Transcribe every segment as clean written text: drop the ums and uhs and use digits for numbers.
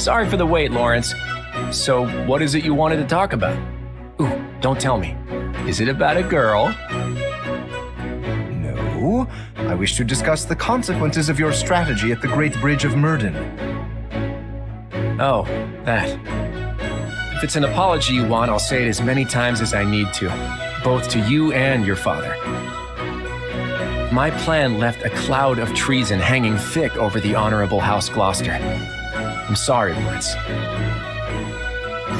Sorry for the wait, Lorenz. So, what is it you wanted to talk about? Ooh, don't tell me. Is it about a girl? No. I wish to discuss the consequences of your strategy at the Great Bridge of Murden. Oh, that. If it's an apology you want, I'll say it as many times as I need to, both to you and your father. My plan left a cloud of treason hanging thick over the Honorable House Gloucester. I'm sorry, Lorenz.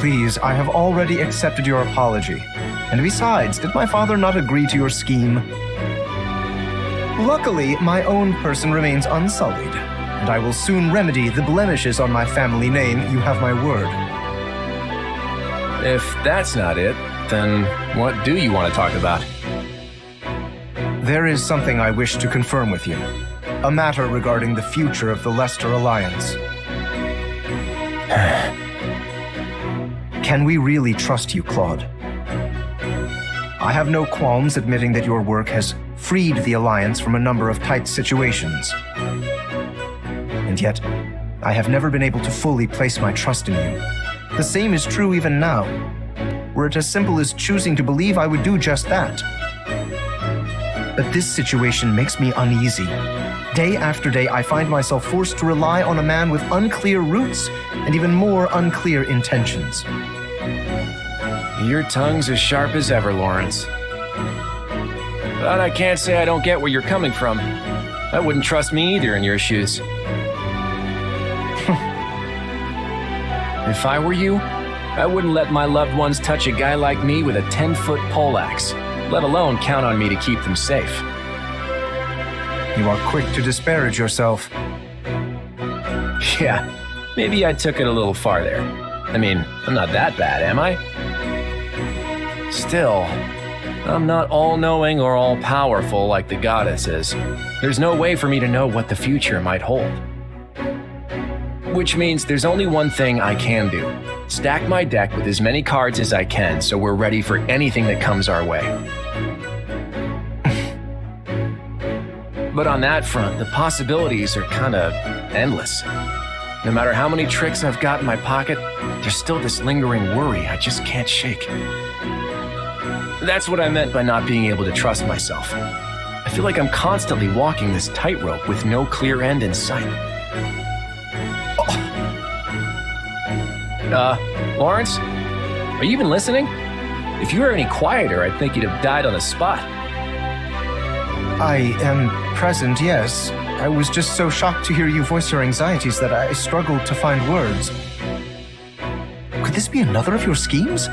Please, I have already accepted your apology. And besides, did my father not agree to your scheme? Luckily, my own person remains unsullied, and I will soon remedy the blemishes on my family name. You have my word. If that's not it, then what do you want to talk about? There is something I wish to confirm with you. A matter regarding the future of the Leicester Alliance. Can we really trust you, Claude? I have no qualms admitting that your work has freed the Alliance from a number of tight situations. And yet, I have never been able to fully place my trust in you. The same is true even now. Were it as simple as choosing to believe, I would do just that. But this situation makes me uneasy. Day after day, I find myself forced to rely on a man with unclear roots and even more unclear intentions. Your tongue's as sharp as ever, Lorenz. But I can't say I don't get where you're coming from. I wouldn't trust me either in your shoes. If I were you, I wouldn't let my loved ones touch a guy like me with a 10-foot poleaxe, let alone count on me to keep them safe. You are quick to disparage yourself. Yeah, maybe I took it a little far there. I mean, I'm not that bad, am I? Still, I'm not all-knowing or all-powerful like the goddess is. There's no way for me to know what the future might hold. Which means there's only one thing I can do. Stack my deck with as many cards as I can so we're ready for anything that comes our way. But on that front, the possibilities are kinda endless. No matter how many tricks I've got in my pocket, there's still this lingering worry I just can't shake. That's what I meant by not being able to trust myself. I feel like I'm constantly walking this tightrope with no clear end in sight. Lorenz? Are you even listening? If you were any quieter, I'd think you'd have died on the spot. I am present, yes. I was just so shocked to hear you voice your anxieties that I struggled to find words. Could this be another of your schemes?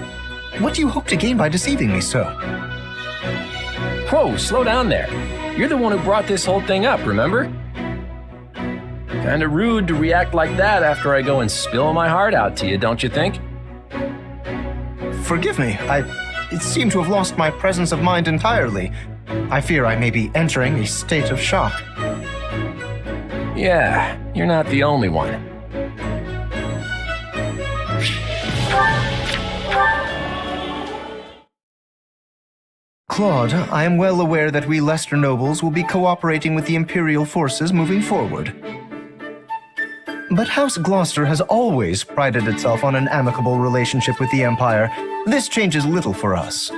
What do you hope to gain by deceiving me so? Whoa, slow down there. You're the one who brought this whole thing up, remember? Kinda rude to react like that after I go and spill my heart out to you, don't you think? Forgive me, I seem to have lost my presence of mind entirely. I fear I may be entering a state of shock. Yeah, you're not the only one. Claude, I am well aware that we Leicester nobles will be cooperating with the Imperial forces moving forward. But House Gloucester has always prided itself on an amicable relationship with the Empire. This changes little for us.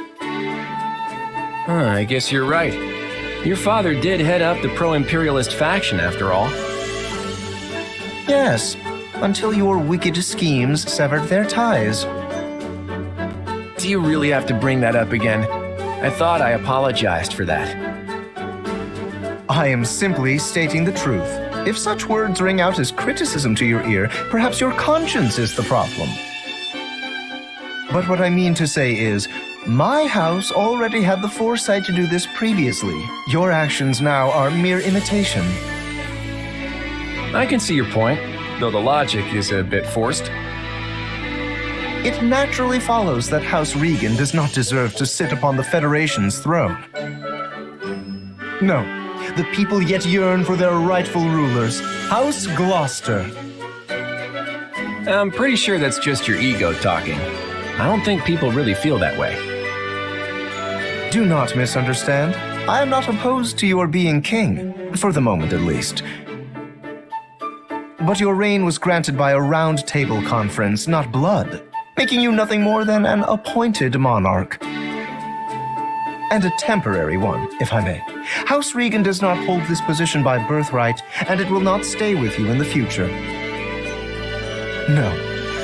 I guess you're right. Your father did head up the pro-imperialist faction, after all. Yes, until your wicked schemes severed their ties. Do you really have to bring that up again? I thought I apologized for that. I am simply stating the truth. If such words ring out as criticism to your ear, perhaps your conscience is the problem. But what I mean to say is, my house already had the foresight to do this previously. Your actions now are mere imitation. I can see your point, though the logic is a bit forced. It naturally follows that House Regan does not deserve to sit upon the Federation's throne. No, the people yet yearn for their rightful rulers, House Gloucester. I'm pretty sure that's just your ego talking. I don't think people really feel that way. Do not misunderstand. I am not opposed to your being king, for the moment at least. But your reign was granted by a round table conference, not blood, making you nothing more than an appointed monarch. And a temporary one, if I may. House Regan does not hold this position by birthright, and it will not stay with you in the future. No,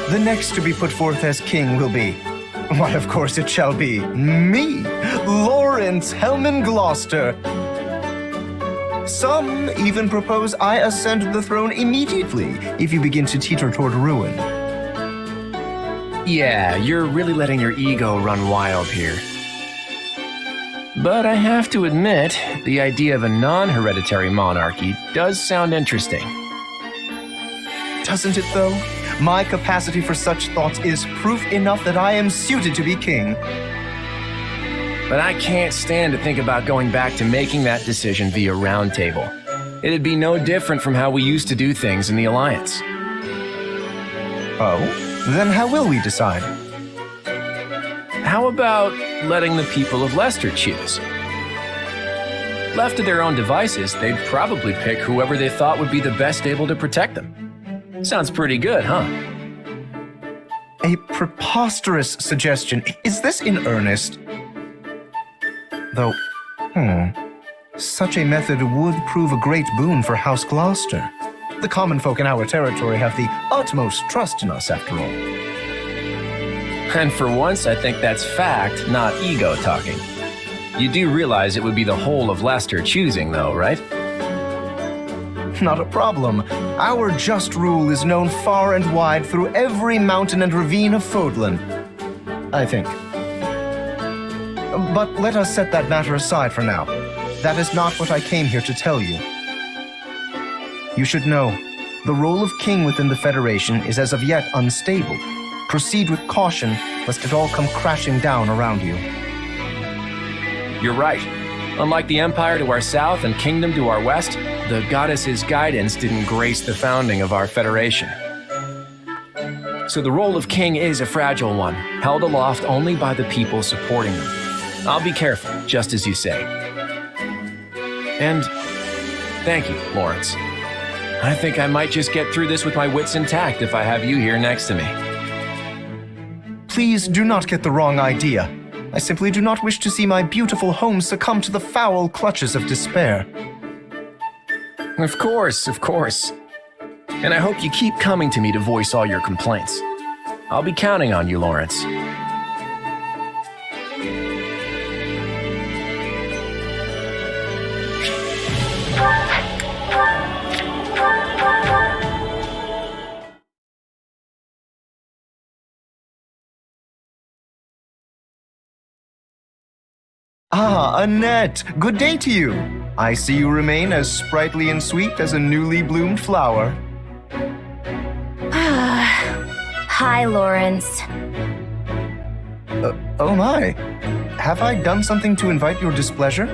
the next to be put forth as king will be, why, of course it shall be, me, Lorenz Helman Gloucester. Some even propose I ascend the throne immediately if you begin to teeter toward ruin. Yeah, you're really letting your ego run wild here. But I have to admit, the idea of a non-hereditary monarchy does sound interesting. Doesn't it, though? My capacity for such thoughts is proof enough that I am suited to be king. But I can't stand to think about going back to making that decision via round table. It'd be no different from how we used to do things in the Alliance. Oh? Then how will we decide? How about letting the people of Leicester choose? Left to their own devices, they'd probably pick whoever they thought would be the best able to protect them. Sounds pretty good, huh? A preposterous suggestion. Is this in earnest? Though, such a method would prove a great boon for House Gloucester. The common folk in our territory have the utmost trust in us, after all. And for once, I think that's fact, not ego talking. You do realize it would be the whole of Leicester choosing, though, right? Not a problem. Our just rule is known far and wide through every mountain and ravine of Fodlan, I think. But let us set that matter aside for now. That is not what I came here to tell you. You should know, the role of king within the Federation is as of yet unstable. Proceed with caution, lest it all come crashing down around you. You're right. Unlike the Empire to our south and Kingdom to our west, the Goddess's guidance didn't grace the founding of our Federation. So the role of king is a fragile one, held aloft only by the people supporting them. I'll be careful, just as you say. And thank you, Lorenz. I think I might just get through this with my wits intact if I have you here next to me. Please do not get the wrong idea. I simply do not wish to see my beautiful home succumb to the foul clutches of despair. Of course, of course. And I hope you keep coming to me to voice all your complaints. I'll be counting on you, Lorenz. Ah, Annette, good day to you. I see you remain as sprightly and sweet as a newly bloomed flower. Hi, Lorenz. Oh my. Have I done something to invite your displeasure?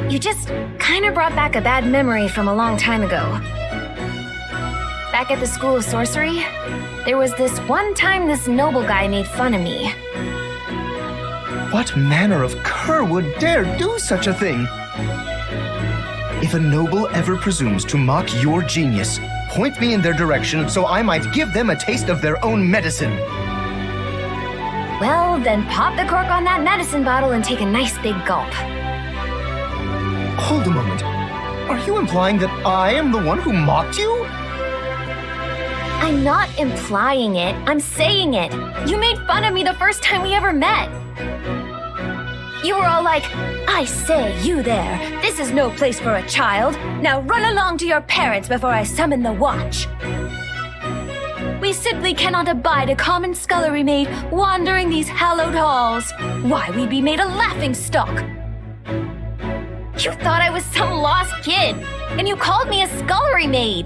You just kind of brought back a bad memory from a long time ago. Back at the School of Sorcery, there was this one time this noble guy made fun of me. What manner of cur would dare do such a thing? If a noble ever presumes to mock your genius, point me in their direction so I might give them a taste of their own medicine. Well, then pop the cork on that medicine bottle and take a nice big gulp. Hold a moment. Are you implying that I am the one who mocked you? I'm not implying it, I'm saying it. You made fun of me the first time we ever met. You were all like, I say, you there, this is no place for a child. Now run along to your parents before I summon the watch. We simply cannot abide a common scullery maid wandering these hallowed halls. Why, we'd be made a laughingstock. You thought I was some lost kid, and you called me a scullery maid.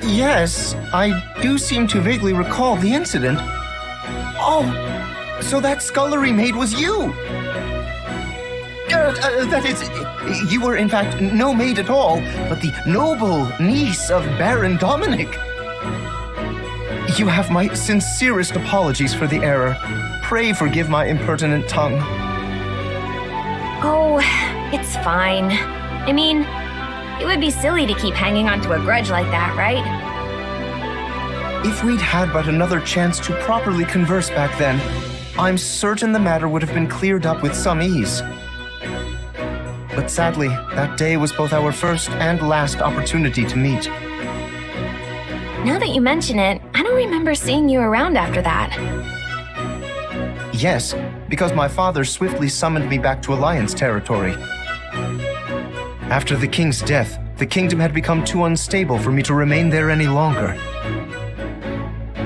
Yes, I do seem to vaguely recall the incident. Oh, so that scullery maid was you! That is, you were in fact no maid at all, but the noble niece of Baron Dominic. You have my sincerest apologies for the error. Pray forgive my impertinent tongue. Oh, it's fine. I mean, It would be silly to keep hanging onto a grudge like that, right? If we'd had but another chance to properly converse back then, I'm certain the matter would have been cleared up with some ease. But sadly, that day was both our first and last opportunity to meet. Now that you mention it, I don't remember seeing you around after that. Yes, because my father swiftly summoned me back to Alliance territory. After the king's death, the kingdom had become too unstable for me to remain there any longer.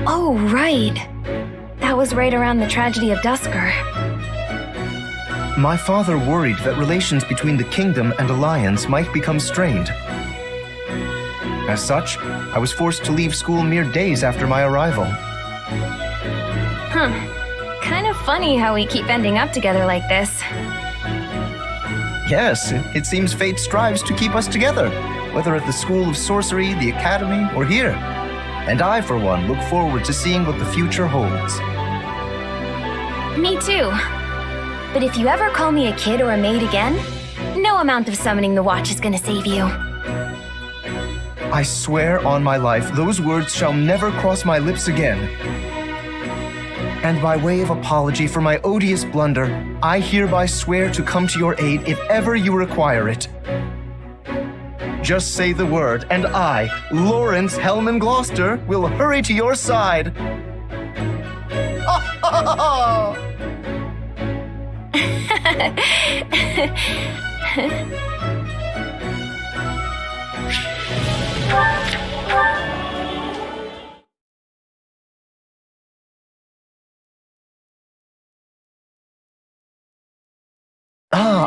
Oh, right. That was right around the tragedy of Dusker. My father worried that relations between the kingdom and Alliance might become strained. As such, I was forced to leave school mere days after my arrival. Huh. Kind of funny how we keep ending up together like this. Yes, it seems fate strives to keep us together, whether at the School of Sorcery, the Academy, or here. And I, for one, look forward to seeing what the future holds. Me too. But if you ever call me a kid or a maid again, no amount of summoning the watch is gonna save you. I swear on my life, those words shall never cross my lips again. And by way of apology for my odious blunder, I hereby swear to come to your aid if ever you require it. Just say the word, and I, Lorenz Hellman Gloucester, will hurry to your side.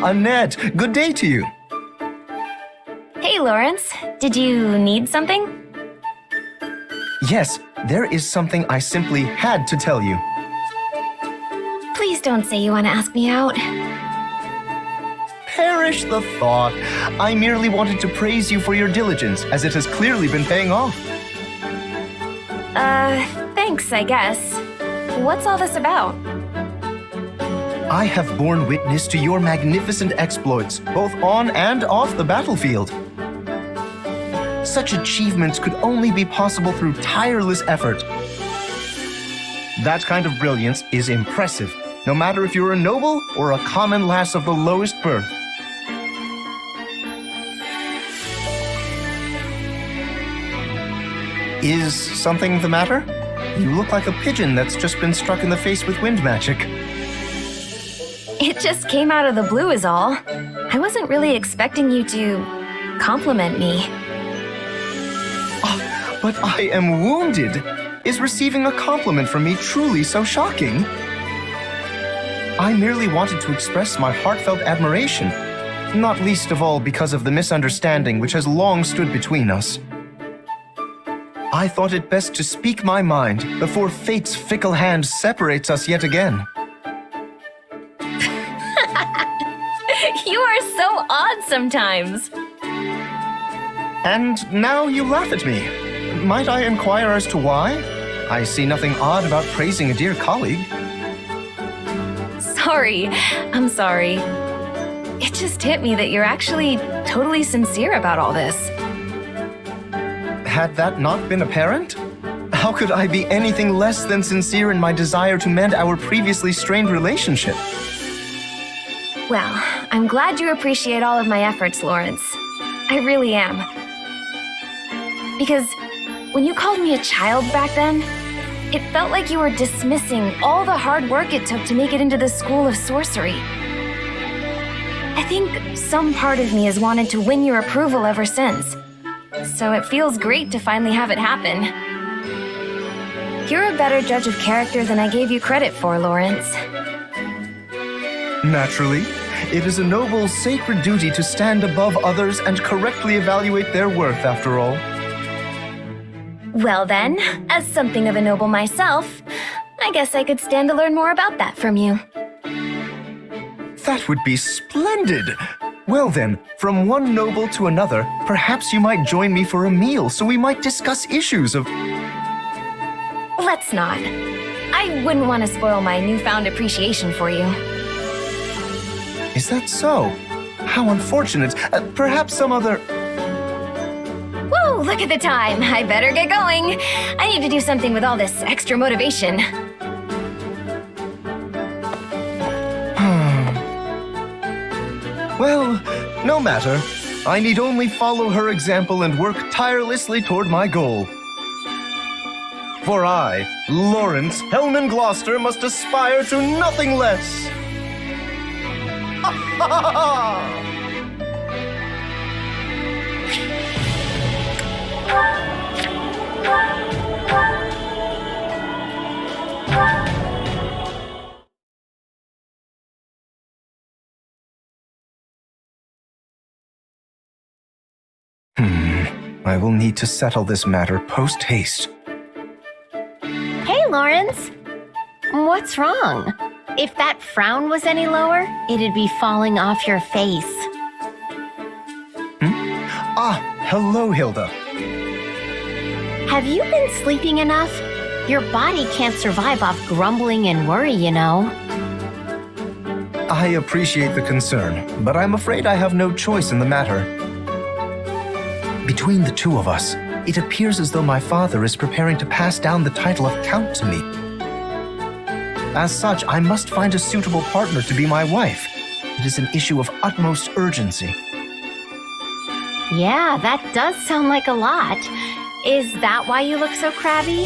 Annette, good day to you. Hey, Lorenz. Did you need something? Yes, there is something I simply had to tell you. Please don't say you want to ask me out. Perish the thought. I merely wanted to praise you for your diligence, as it has clearly been paying off. Thanks, I guess. What's all this about? I have borne witness to your magnificent exploits, both on and off the battlefield. Such achievements could only be possible through tireless effort. That kind of brilliance is impressive, no matter if you're a noble or a common lass of the lowest birth. Is something the matter? You look like a pigeon that's just been struck in the face with wind magic. It just came out of the blue is all. I wasn't really expecting you to compliment me. But I am wounded. Is receiving a compliment from me truly so shocking? I merely wanted to express my heartfelt admiration, not least of all because of the misunderstanding which has long stood between us. I thought it best to speak my mind before fate's fickle hand separates us yet again. You are so odd sometimes. And now you laugh at me. Might I inquire as to why? I see nothing odd about praising a dear colleague. Sorry. I'm sorry. It just hit me that you're actually totally sincere about all this. Had that not been apparent? How could I be anything less than sincere in my desire to mend our previously strained relationship? Well, I'm glad you appreciate all of my efforts, Lorenz. I really am. Because when you called me a child back then, it felt like you were dismissing all the hard work it took to make it into the School of Sorcery. I think some part of me has wanted to win your approval ever since. So it feels great to finally have it happen. You're a better judge of character than I gave you credit for, Lorenz. Naturally, it is a noble, sacred duty to stand above others and correctly evaluate their worth, after all. Well then, as something of a noble myself, I guess I could stand to learn more about that from you. That would be splendid! Well then, from one noble to another, perhaps you might join me for a meal so we might discuss issues of... Let's not. I wouldn't want to spoil my newfound appreciation for you. Is that so? How unfortunate. Perhaps some other... look at the time. I better get going. I need to do something with all this extra motivation. Well, no matter. I need only follow her example and work tirelessly toward my goal. For I, Lorenz Hellman Gloucester, must aspire to nothing less. Ha ha ha ha! I will need to settle this matter post-haste. Hey, Lorenz. What's wrong? If that frown was any lower, it'd be falling off your face. Ah, hello, Hilda. Have you been sleeping enough? Your body can't survive off grumbling and worry, you know. I appreciate the concern, but I'm afraid I have no choice in the matter. Between the two of us, it appears as though my father is preparing to pass down the title of Count to me. As such, I must find a suitable partner to be my wife. It is an issue of utmost urgency. Yeah, that does sound like a lot. Is that why you look so crabby?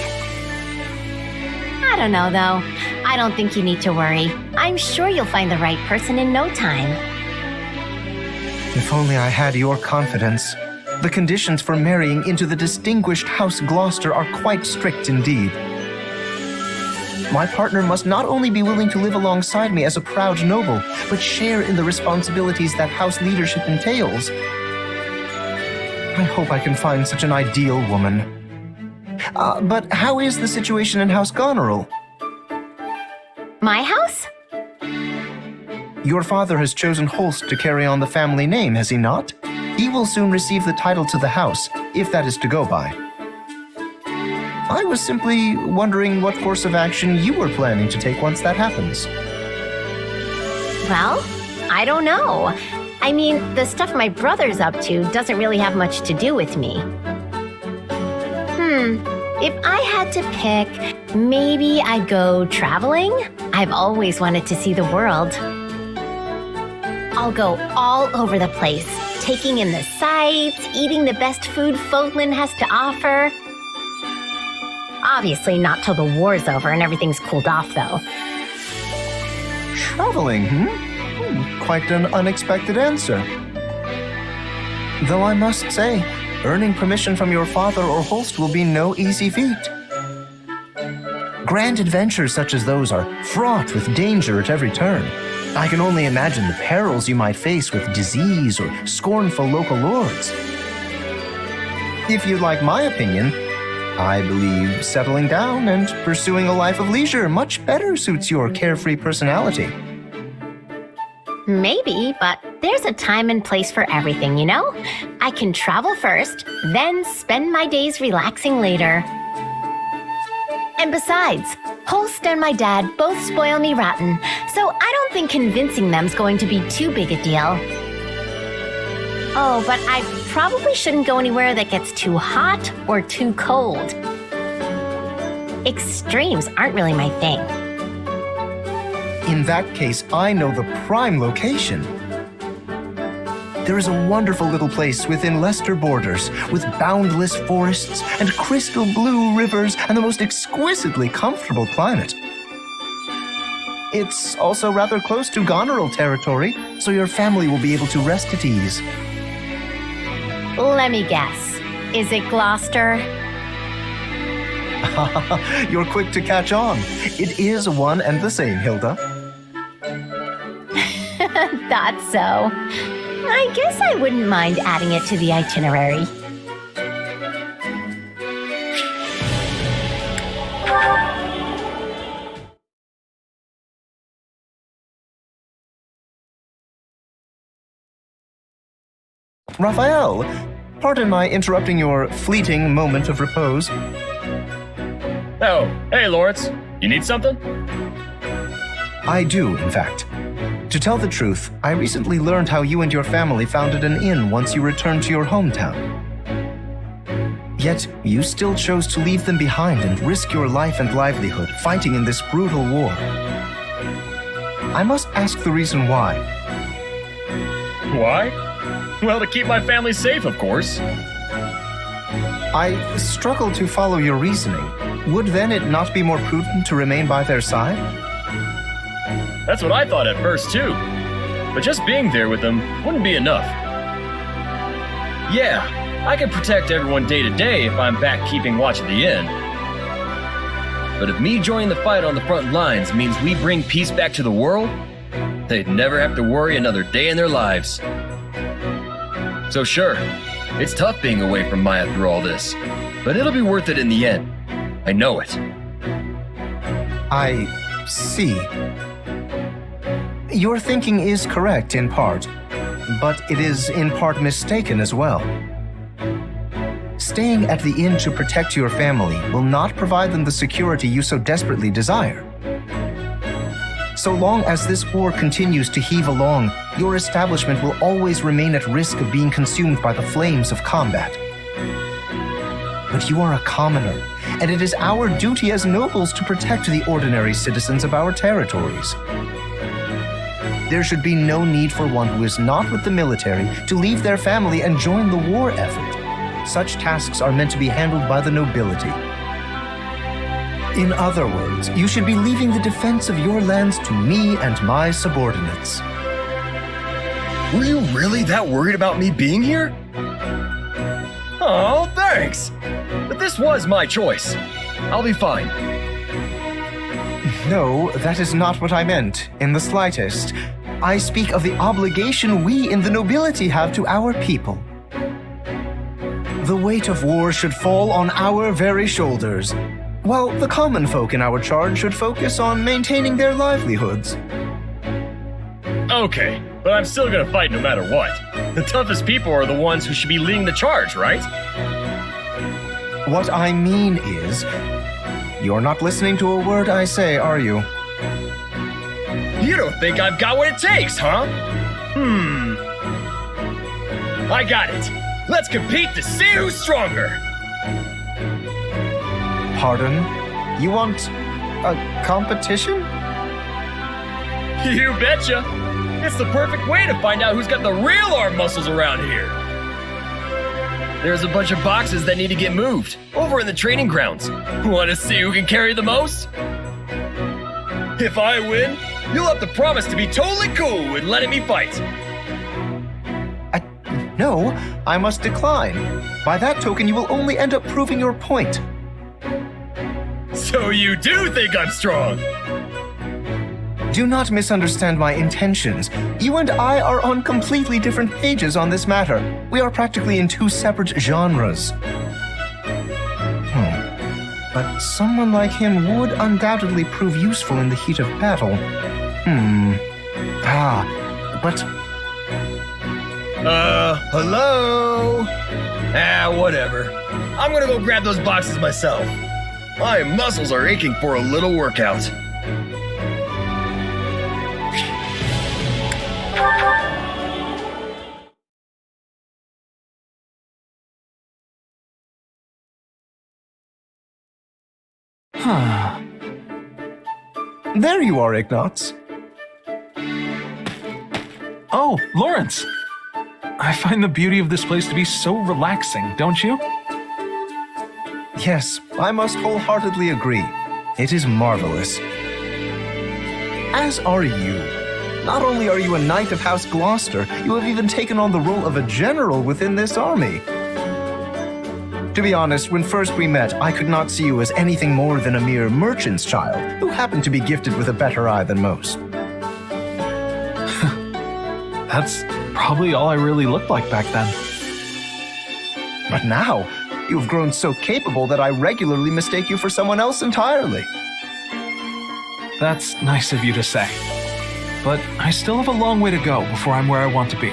I don't know, though. I don't think you need to worry. I'm sure you'll find the right person in no time. If only I had your confidence. The conditions for marrying into the distinguished House Gloucester are quite strict indeed. My partner must not only be willing to live alongside me as a proud noble, but share in the responsibilities that house leadership entails. I hope I can find such an ideal woman. But how is the situation in House Goneril? My house? Your father has chosen Holst to carry on the family name, has he not? He will soon receive the title to the house, if that is to go by. I was simply wondering what course of action you were planning to take once that happens. Well, I don't know. I mean, the stuff my brother's up to doesn't really have much to do with me. If I had to pick, maybe I'd go traveling? I've always wanted to see the world. I'll go all over the place, taking in the sights, eating the best food Fodlan has to offer. Obviously not till the war's over and everything's cooled off, though. Traveling, Quite an unexpected answer. Though I must say, earning permission from your father or Holst will be no easy feat. Grand adventures such as those are fraught with danger at every turn. I can only imagine the perils you might face with disease or scornful local lords. If you'd like my opinion, I believe settling down and pursuing a life of leisure much better suits your carefree personality. Maybe, but there's a time and place for everything, you know? I can travel first, then spend my days relaxing later. And besides, Holst and my dad both spoil me rotten, so I don't think convincing them's going to be too big a deal. Oh, but I probably shouldn't go anywhere that gets too hot or too cold. Extremes aren't really my thing. In that case, I know the prime location. There is a wonderful little place within Leicester borders with boundless forests and crystal blue rivers and the most exquisitely comfortable climate. It's also rather close to Goneril territory, so your family will be able to rest at ease. Let me guess. Is it Gloucester? You're quick to catch on. It is one and the same, Hilda. Thought so. I guess I wouldn't mind adding it to the itinerary. Raphael, pardon my interrupting your fleeting moment of repose. Oh, hey, Lorenz. You need something? I do, in fact. To tell the truth, I recently learned how you and your family founded an inn once you returned to your hometown. Yet, you still chose to leave them behind and risk your life and livelihood fighting in this brutal war. I must ask the reason why. Why? Well, to keep my family safe, of course. I struggle to follow your reasoning. Would then it not be more prudent to remain by their side? That's what I thought at first, too. But just being there with them wouldn't be enough. Yeah, I can protect everyone day to day if I'm back keeping watch at the end. But if me joining the fight on the front lines means we bring peace back to the world, they'd never have to worry another day in their lives. So sure, it's tough being away from Maya through all this, but it'll be worth it in the end. I know it. I see. Your thinking is correct in part, but it is in part mistaken as well. Staying at the inn to protect your family will not provide them the security you so desperately desire. So long as this war continues to heave along, your establishment will always remain at risk of being consumed by the flames of combat. But you are a commoner, and it is our duty as nobles to protect the ordinary citizens of our territories. There should be no need for one who is not with the military to leave their family and join the war effort. Such tasks are meant to be handled by the nobility. In other words, you should be leaving the defense of your lands to me and my subordinates. Were you really that worried about me being here? Oh, thanks. But this was my choice. I'll be fine. No, that is not what I meant, in the slightest. I speak of the obligation we in the nobility have to our people. The weight of war should fall on our very shoulders, while the common folk in our charge should focus on maintaining their livelihoods. Okay, but I'm still gonna fight no matter what. The toughest people are the ones who should be leading the charge, right? What I mean is, you're not listening to a word I say, are you? You don't think I've got what it takes, huh? I got it. Let's compete to see who's stronger. Pardon? You want a competition? You betcha. It's the perfect way to find out who's got the real arm muscles around here. There's a bunch of boxes that need to get moved over in the training grounds. Want to see who can carry the most? If I win, you'll have to promise to be totally cool with letting me fight. No, I must decline. By that token, you will only end up proving your point. So you do think I'm strong? Do not misunderstand my intentions. You and I are on completely different pages on this matter. We are practically in two separate genres. But someone like him would undoubtedly prove useful in the heat of battle. But... hello? Whatever. I'm gonna go grab those boxes myself. My muscles are aching for a little workout. There you are, Ignatz. Oh, Lorenz! I find the beauty of this place to be so relaxing, don't you? Yes, I must wholeheartedly agree. It is marvelous. As are you. Not only are you a knight of House Gloucester, you have even taken on the role of a general within this army. To be honest, when first we met, I could not see you as anything more than a mere merchant's child who happened to be gifted with a better eye than most. That's probably all I really looked like back then. But now, you have grown so capable that I regularly mistake you for someone else entirely. That's nice of you to say. But I still have a long way to go before I'm where I want to be.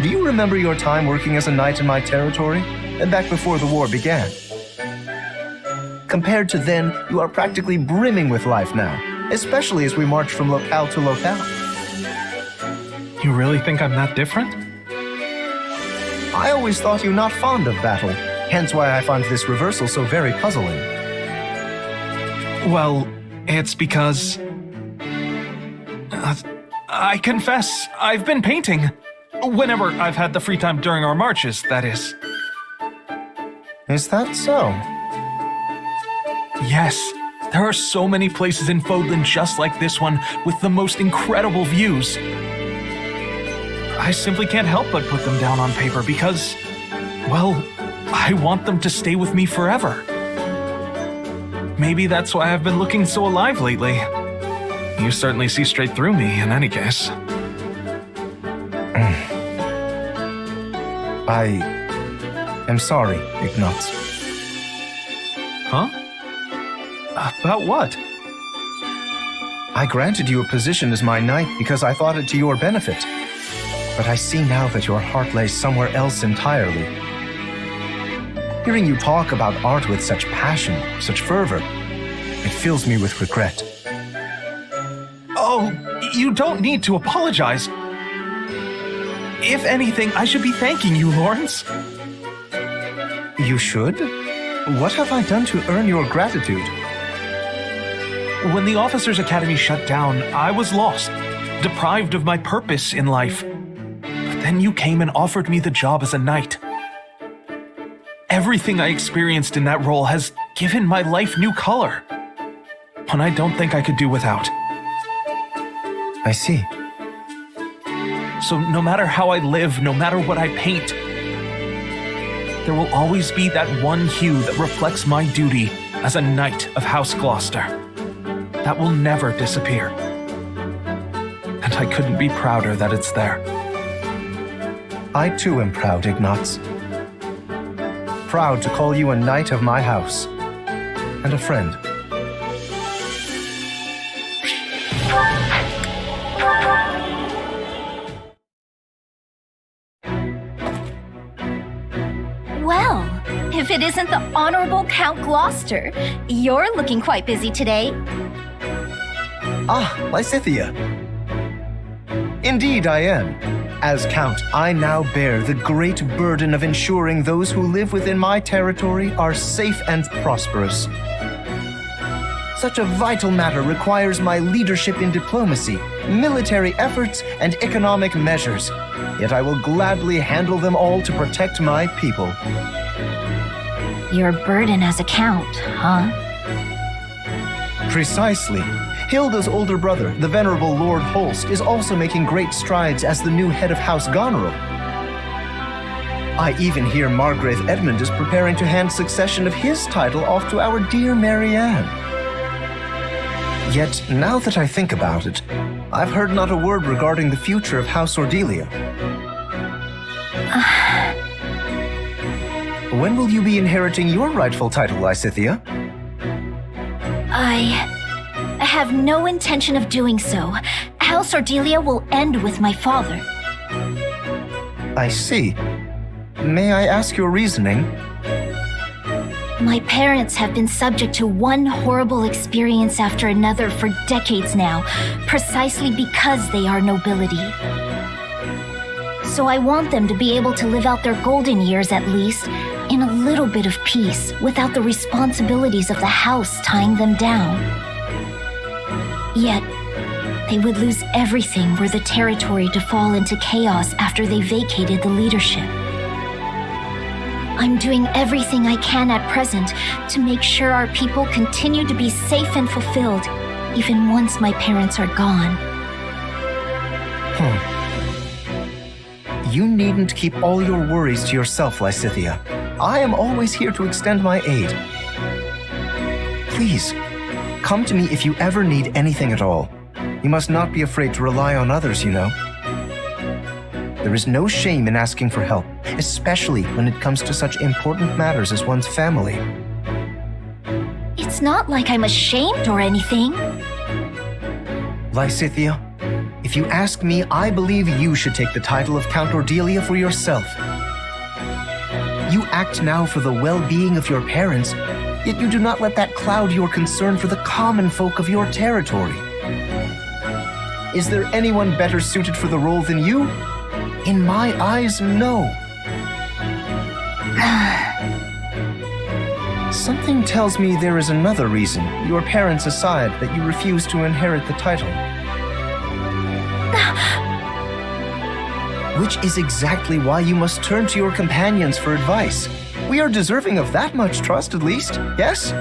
Do you remember your time working as a knight in my territory? And back before the war began? Compared to then, you are practically brimming with life now, especially as we march from locale to locale. You really think I'm that different? I always thought you not fond of battle, hence why I find this reversal so very puzzling. Well, it's because... I confess, I've been painting. Whenever I've had the free time during our marches, that is. Is that so? Yes, there are so many places in Fodlan just like this one, with the most incredible views. I simply can't help but put them down on paper because, well, I want them to stay with me forever. Maybe that's why I've been looking so alive lately. You certainly see straight through me in any case. I am sorry, Ignatz. Huh? About what? I granted you a position as my knight because I thought it to your benefit. But I see now that your heart lays somewhere else entirely. Hearing you talk about art with such passion, such fervor, it fills me with regret. Oh, you don't need to apologize. If anything, I should be thanking you, Lorenz. You should? What have I done to earn your gratitude? When the Officers' Academy shut down, I was lost, deprived of my purpose in life. But then you came and offered me the job as a knight. Everything I experienced in that role has given my life new color. One I don't think I could do without. I see. So no matter how I live, no matter what I paint, there will always be that one hue that reflects my duty as a knight of House Gloucester. That will never disappear. And I couldn't be prouder that it's there. I too am proud, Ignatz. Proud to call you a knight of my house. And a friend. Well, if it isn't the Honorable Count Gloucester, you're looking quite busy today. Ah, Lysithea. Indeed I am. As Count, I now bear the great burden of ensuring those who live within my territory are safe and prosperous. Such a vital matter requires my leadership in diplomacy, military efforts, and economic measures. Yet I will gladly handle them all to protect my people. Your burden as a count, huh? Precisely. Hilda's older brother, the venerable Lord Holst, is also making great strides as the new head of House Goneril. I even hear Margrave Edmund is preparing to hand succession of his title off to our dear Marianne. Yet, now that I think about it, I've heard not a word regarding the future of House Ordelia. When will you be inheriting your rightful title, Lysithea? I have no intention of doing so. House Ordelia will end with my father. I see. May I ask your reasoning? My parents have been subject to one horrible experience after another for decades now, precisely because they are nobility. So I want them to be able to live out their golden years at least, in a little bit of peace, without the responsibilities of the house tying them down. Yet, they would lose everything were the territory to fall into chaos after they vacated the leadership. I'm doing everything I can at present to make sure our people continue to be safe and fulfilled, even once my parents are gone. You needn't keep all your worries to yourself, Lysithea. I am always here to extend my aid. Please, come to me if you ever need anything at all. You must not be afraid to rely on others, you know. There is no shame in asking for help, especially when it comes to such important matters as one's family. It's not like I'm ashamed or anything. Lysithea, if you ask me, I believe you should take the title of Count Ordelia for yourself. You act now for the well-being of your parents, yet you do not let that cloud your concern for the common folk of your territory. Is there anyone better suited for the role than you? In my eyes, no. Something tells me there is another reason, your parents aside, that you refuse to inherit the title. Which is exactly why you must turn to your companions for advice. We are deserving of that much trust, at least, yes?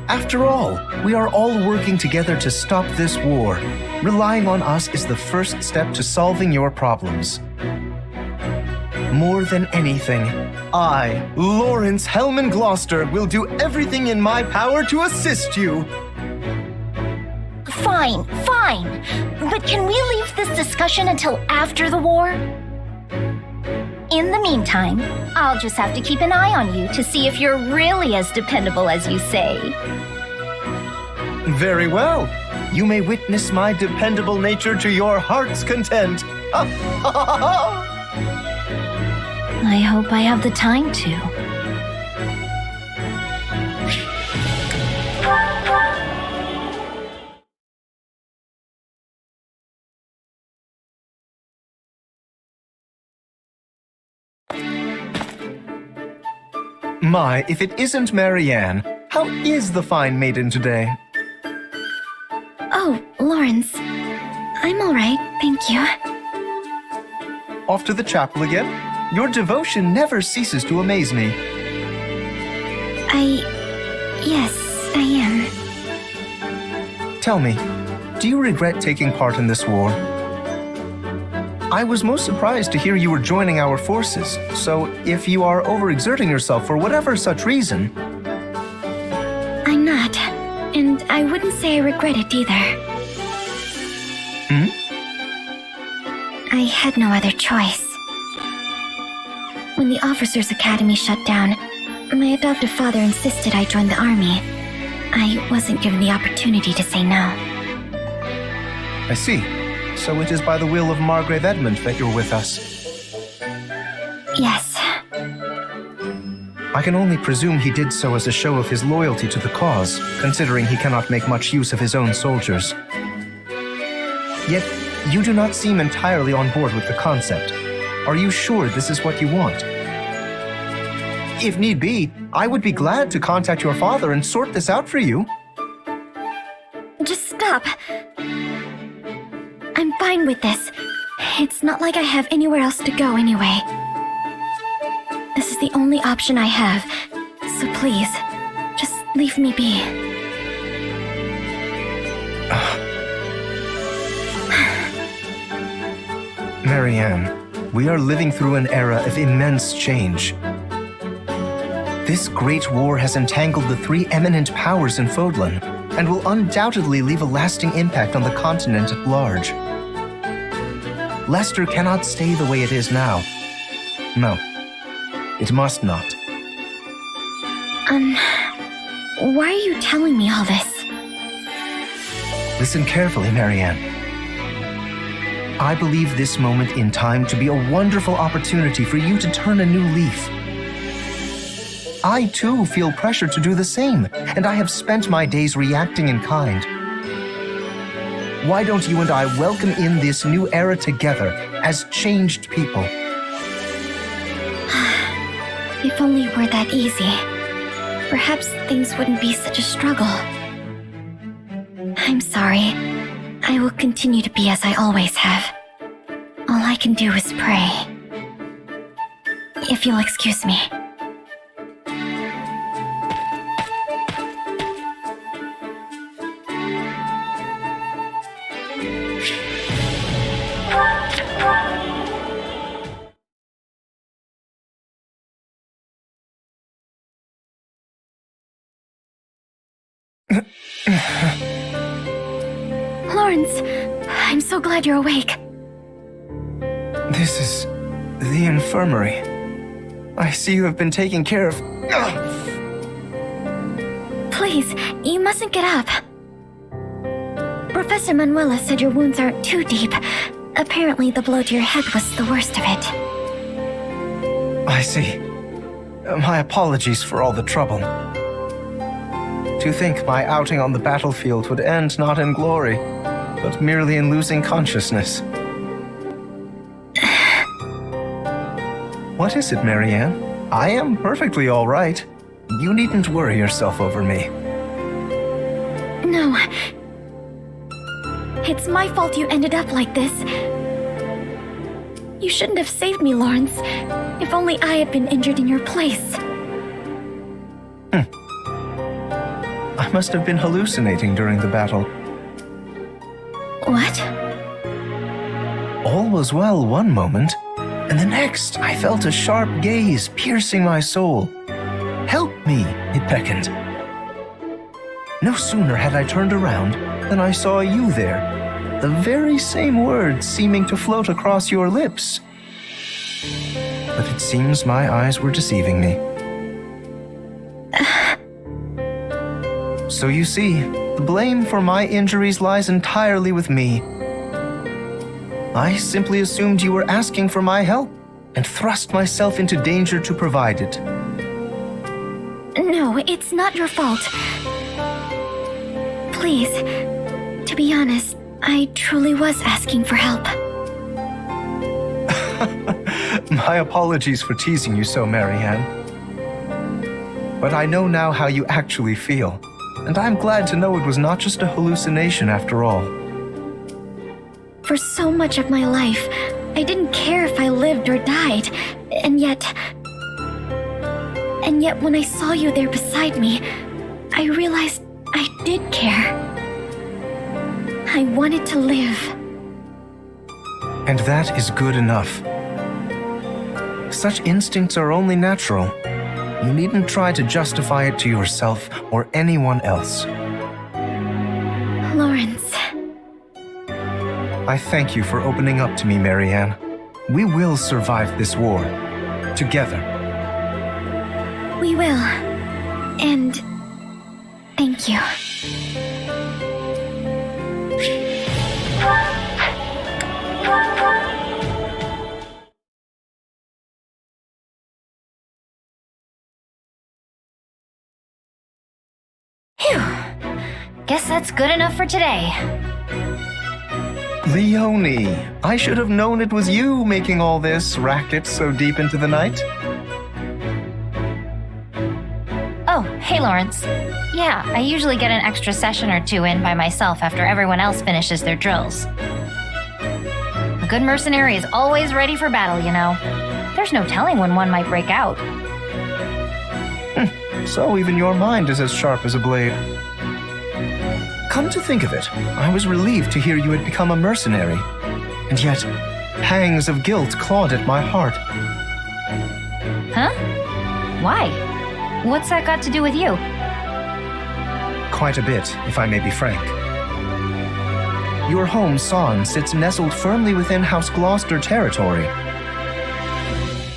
After all, we are all working together to stop this war. Relying on us is the first step to solving your problems. More than anything, I, Lorenz Hellman Gloucester, will do everything in my power to assist you. Fine. But can we leave this discussion until after the war? In the meantime, I'll just have to keep an eye on you to see if you're really as dependable as you say. Very well. You may witness my dependable nature to your heart's content. I hope I have the time to. My, if it isn't Marianne, how is the fine maiden today? Oh, Lorenz. I'm all right, thank you. Off to the chapel again? Your devotion never ceases to amaze me. Yes, I am. Tell me, do you regret taking part in this war? I was most surprised to hear you were joining our forces, so if you are overexerting yourself for whatever such reason... I'm not, and I wouldn't say I regret it either. I had no other choice. When the Officers' Academy shut down, my adoptive father insisted I join the army. I wasn't given the opportunity to say no. I see. So it is by the will of Margrave Edmund that you're with us. Yes. I can only presume he did so as a show of his loyalty to the cause, considering he cannot make much use of his own soldiers. Yet, you do not seem entirely on board with the concept. Are you sure this is what you want? If need be, I would be glad to contact your father and sort this out for you. Just stop. I'm fine with this. It's not like I have anywhere else to go anyway. This is the only option I have, so please, just leave me be. Marianne, we are living through an era of immense change. This great war has entangled the three eminent powers in Fodlan, and will undoubtedly leave a lasting impact on the continent at large. Leicester cannot stay the way it is now. No, it must not. Why are you telling me all this? Listen carefully, Marianne. I believe this moment in time to be a wonderful opportunity for you to turn a new leaf. I, too, feel pressure to do the same, and I have spent my days reacting in kind. Why don't you and I welcome in this new era together as changed people? If only it were that easy. Perhaps things wouldn't be such a struggle. I'm sorry. I will continue to be as I always have. All I can do is pray. If you'll excuse me. Lorenz, I'm so glad you're awake. This is the infirmary. I see you have been taking care of... Please, you mustn't get up. Professor Manuela said your wounds aren't too deep. Apparently the blow to your head was the worst of it. I see. My apologies for all the trouble. To think my outing on the battlefield would end not in glory, but merely in losing consciousness. What is it, Marianne? I am perfectly all right. You needn't worry yourself over me. No. It's my fault you ended up like this. You shouldn't have saved me, Lorenz. If only I had been injured in your place. I must have been hallucinating during the battle. What? All was well one moment, and the next I felt a sharp gaze piercing my soul. Help me, it beckoned. No sooner had I turned around than I saw you there, the very same words seeming to float across your lips. But it seems my eyes were deceiving me. So you see, the blame for my injuries lies entirely with me. I simply assumed you were asking for my help and thrust myself into danger to provide it. No, it's not your fault. Please, to be honest, I truly was asking for help. My apologies for teasing you so, Marianne. But I know now how you actually feel, and I'm glad to know it was not just a hallucination after all. For so much of my life, I didn't care if I lived or died, and yet when I saw you there beside me, I realized I did care. I wanted to live. And that is good enough. Such instincts are only natural. You needn't try to justify it to yourself or anyone else. Lorenz. I thank you for opening up to me, Marianne. We will survive this war. Together. We will. And thank you. Phew. Guess that's good enough for today. Leonie, I should have known it was you making all this racket so deep into the night. Oh, hey Lawrence. Yeah, I usually get an extra session or two in by myself after everyone else finishes their drills. A good mercenary is always ready for battle, you know. There's no telling when one might break out. So even your mind is as sharp as a blade. Come to think of it, I was relieved to hear you had become a mercenary. And yet, pangs of guilt clawed at my heart. Huh? Why? What's that got to do with you? Quite a bit, if I may be frank. Your home, Son, sits nestled firmly within House Gloucester territory.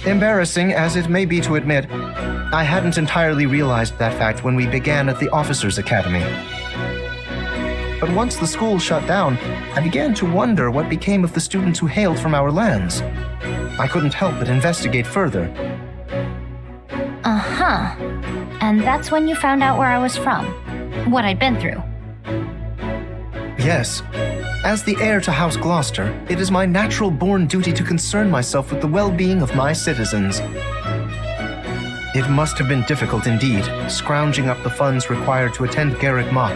Embarrassing as it may be to admit, I hadn't entirely realized that fact when we began at the Officers' Academy. But once the school shut down, I began to wonder what became of the students who hailed from our lands. I couldn't help but investigate further. Uh-huh. And that's when you found out where I was from. What I'd been through. Yes. As the heir to House Gloucester, it is my natural-born duty to concern myself with the well-being of my citizens. It must have been difficult indeed, scrounging up the funds required to attend Garrick Mock.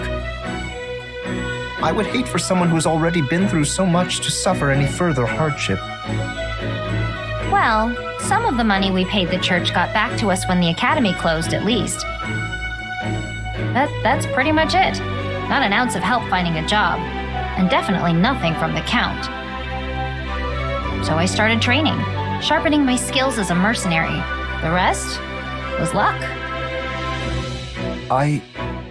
I would hate for someone who's already been through so much to suffer any further hardship. Well, some of the money we paid the church got back to us when the academy closed, at least. That's pretty much it. Not an ounce of help finding a job, and definitely nothing from the Count. So I started training, sharpening my skills as a mercenary. The rest was luck. I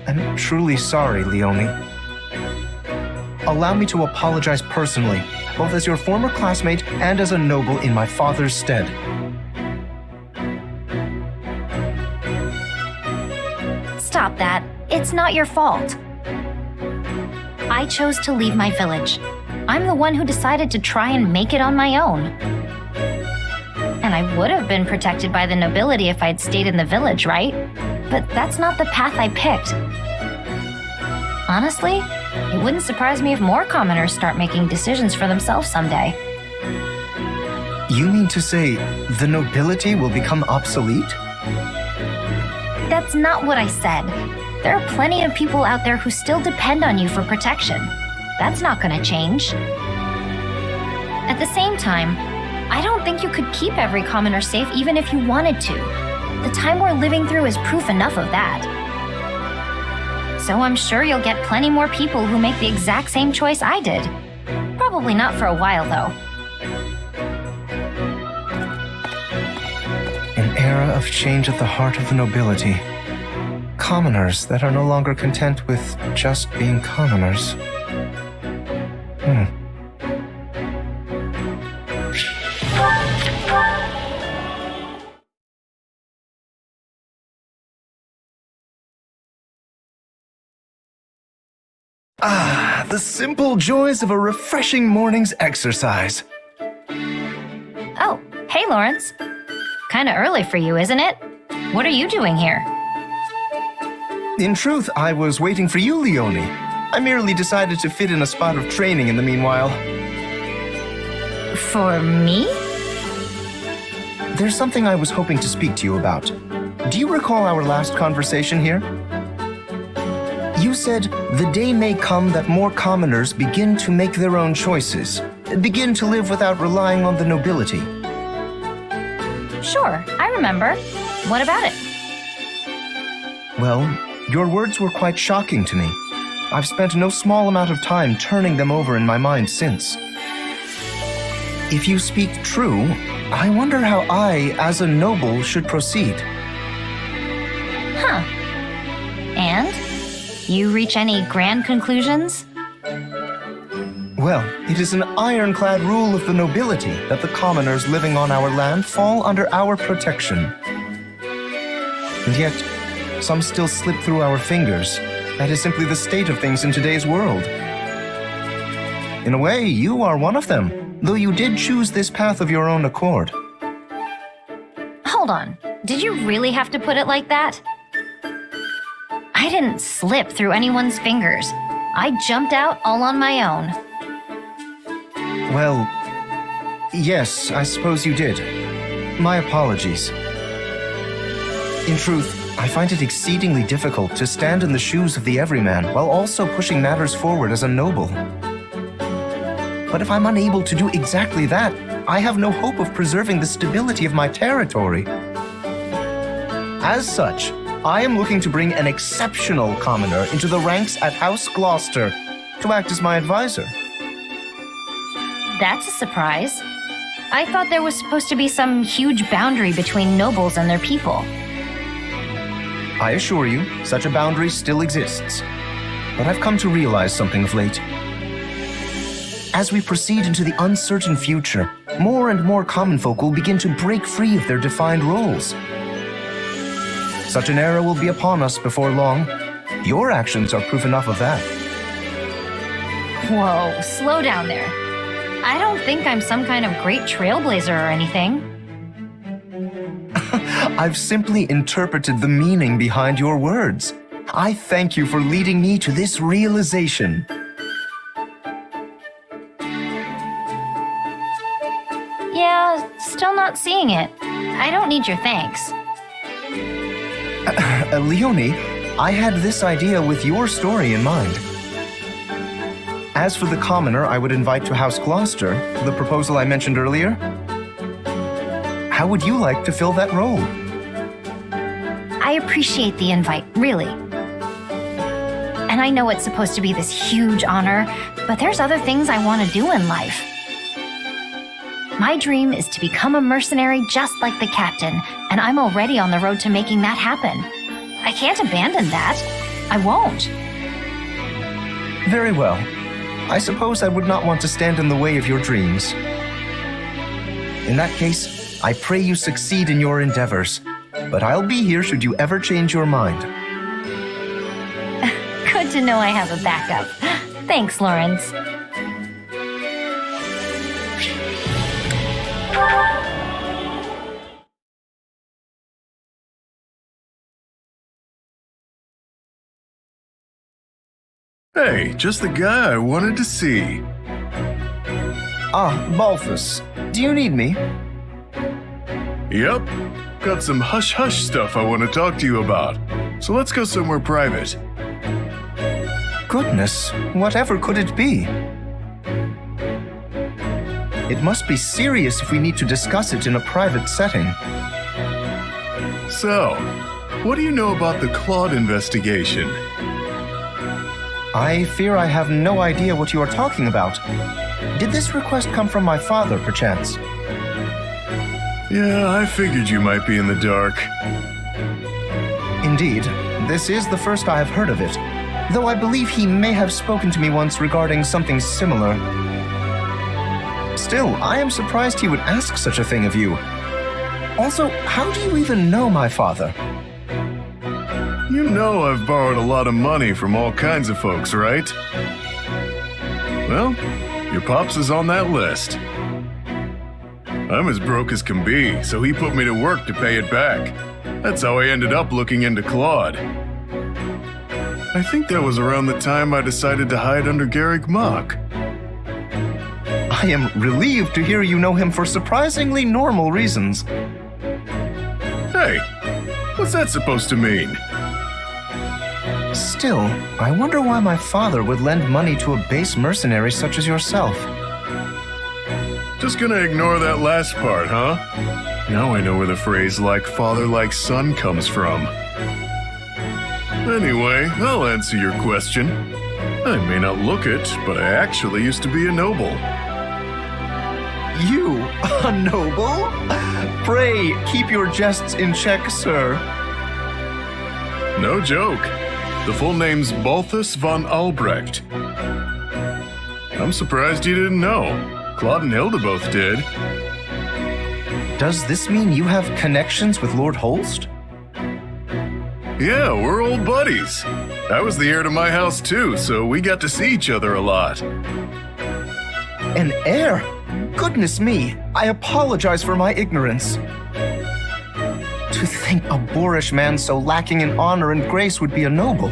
am truly sorry, Leonie. Allow me to apologize personally, both as your former classmate and as a noble in my father's stead. Stop that. It's not your fault. I chose to leave my village. I'm the one who decided to try and make it on my own. And I would have been protected by the nobility if I'd stayed in the village, right? But that's not the path I picked. Honestly, it wouldn't surprise me if more commoners start making decisions for themselves someday. You mean to say the nobility will become obsolete? That's not what I said. There are plenty of people out there who still depend on you for protection. That's not gonna change. At the same time, I don't think you could keep every commoner safe even if you wanted to. The time we're living through is proof enough of that. So I'm sure you'll get plenty more people who make the exact same choice I did. Probably not for a while, though. An era of change at the heart of the nobility. Commoners that are no longer content with just being commoners. Ah, the simple joys of a refreshing morning's exercise. Oh, hey, Lorenz. Kinda early for you, isn't it? What are you doing here? In truth, I was waiting for you, Leonie. I merely decided to fit in a spot of training in the meanwhile. For me? There's something I was hoping to speak to you about. Do you recall our last conversation here? You said, the day may come that more commoners begin to make their own choices, begin to live without relying on the nobility. Sure, I remember. What about it? Well, your words were quite shocking to me. I've spent no small amount of time turning them over in my mind since. If you speak true, I wonder how I, as a noble, should proceed. Huh. And? You reach any grand conclusions? Well, it is an ironclad rule of the nobility that the commoners living on our land fall under our protection. And yet, some still slip through our fingers. That is simply the state of things in today's world. In a way, you are one of them, though you did choose this path of your own accord. Hold on. Did you really have to put it like that? I didn't slip through anyone's fingers. I jumped out all on my own. Well, yes, I suppose you did. My apologies. In truth, I find it exceedingly difficult to stand in the shoes of the everyman while also pushing matters forward as a noble. But if I'm unable to do exactly that, I have no hope of preserving the stability of my territory. As such, I am looking to bring an exceptional commoner into the ranks at House Gloucester to act as my advisor. That's a surprise. I thought there was supposed to be some huge boundary between nobles and their people. I assure you, such a boundary still exists. But I've come to realize something of late. As we proceed into the uncertain future, more and more common folk will begin to break free of their defined roles. Such an era will be upon us before long. Your actions are proof enough of that. Whoa, slow down there. I don't think I'm some kind of great trailblazer or anything. I've simply interpreted the meaning behind your words. I thank you for leading me to this realization. Yeah, still not seeing it. I don't need your thanks. Leonie, I had this idea with your story in mind. As for the commoner I would invite to House Gloucester, the proposal I mentioned earlier, how would you like to fill that role? I appreciate the invite, really. And I know it's supposed to be this huge honor, but there's other things I want to do in life. My dream is to become a mercenary just like the captain, and I'm already on the road to making that happen. I can't abandon that. I won't. Very well. I suppose I would not want to stand in the way of your dreams. In that case, I pray you succeed in your endeavors, but I'll be here should you ever change your mind. Good to know I have a backup. Thanks, Lorenz. Hey, just the guy I wanted to see. Ah, Balthus, do you need me? Yep. Got some hush-hush stuff I want to talk to you about. So let's go somewhere private. Goodness, whatever could it be? It must be serious if we need to discuss it in a private setting. So, what do you know about the Claude investigation? I fear I have no idea what you are talking about. Did this request come from my father, perchance? Yeah, I figured you might be in the dark. Indeed, this is the first I have heard of it, though I believe he may have spoken to me once regarding something similar. Still, I am surprised he would ask such a thing of you. Also, how do you even know my father? You know I've borrowed a lot of money from all kinds of folks, right? Well, your pops is on that list. I'm as broke as can be, so he put me to work to pay it back. That's how I ended up looking into Claude. I think that was around the time I decided to hide under Garrick Mock. I am relieved to hear you know him for surprisingly normal reasons. Hey, what's that supposed to mean? Still, I wonder why my father would lend money to a base mercenary such as yourself. Just gonna ignore that last part, huh? Now I know where the phrase like father like son comes from. Anyway, I'll answer your question. I may not look it, but I actually used to be a noble. You, a noble? Pray, keep your jests in check, sir. No joke. The full name's Balthus von Albrecht. I'm surprised you didn't know. Claude and Hilda both did. Does this mean you have connections with Lord Holst? Yeah, we're old buddies. I was the heir to my house too, so we got to see each other a lot. An heir? Goodness me, I apologize for my ignorance. To think a boorish man so lacking in honor and grace would be a noble.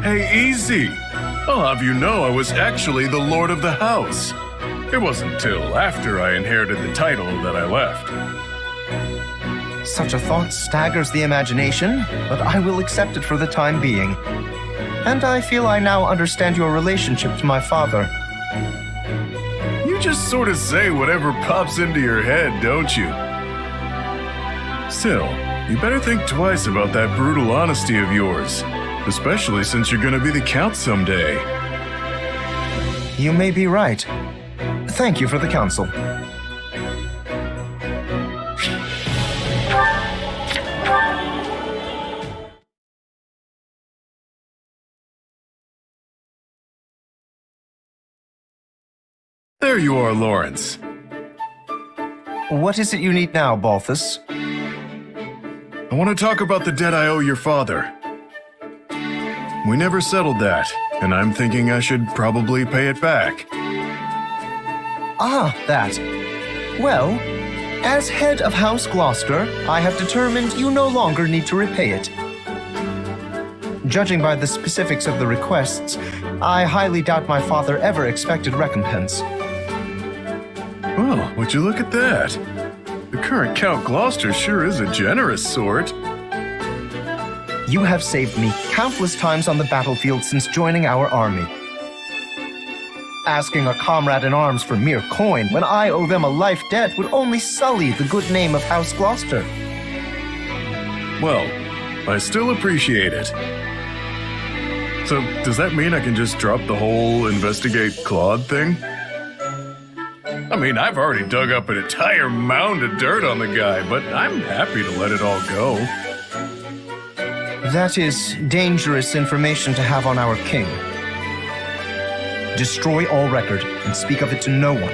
Hey, easy. I'll have you know I was actually the lord of the house. It wasn't till after I inherited the title that I left. Such a thought staggers the imagination, but I will accept it for the time being. And I feel I now understand your relationship to my father. You just sort of say whatever pops into your head, don't you? Still, you better think twice about that brutal honesty of yours, especially since you're gonna be the Count someday. You may be right. Thank you for the counsel. There you are, Lorenz. What is it you need now, Balthus? I want to talk about the debt I owe your father. We never settled that, and I'm thinking I should probably pay it back. Ah, that. Well, as head of House Gloucester, I have determined you no longer need to repay it. Judging by the specifics of the requests, I highly doubt my father ever expected recompense. Well, would you look at that? The current Count Gloucester sure is a generous sort. You have saved me countless times on the battlefield since joining our army. Asking a comrade in arms for mere coin when I owe them a life debt would only sully the good name of House Gloucester. Well, I still appreciate it. So, does that mean I can just drop the whole investigate Claude thing? I mean, I've already dug up an entire mound of dirt on the guy, but I'm happy to let it all go. That is dangerous information to have on our king. Destroy all record and speak of it to no one.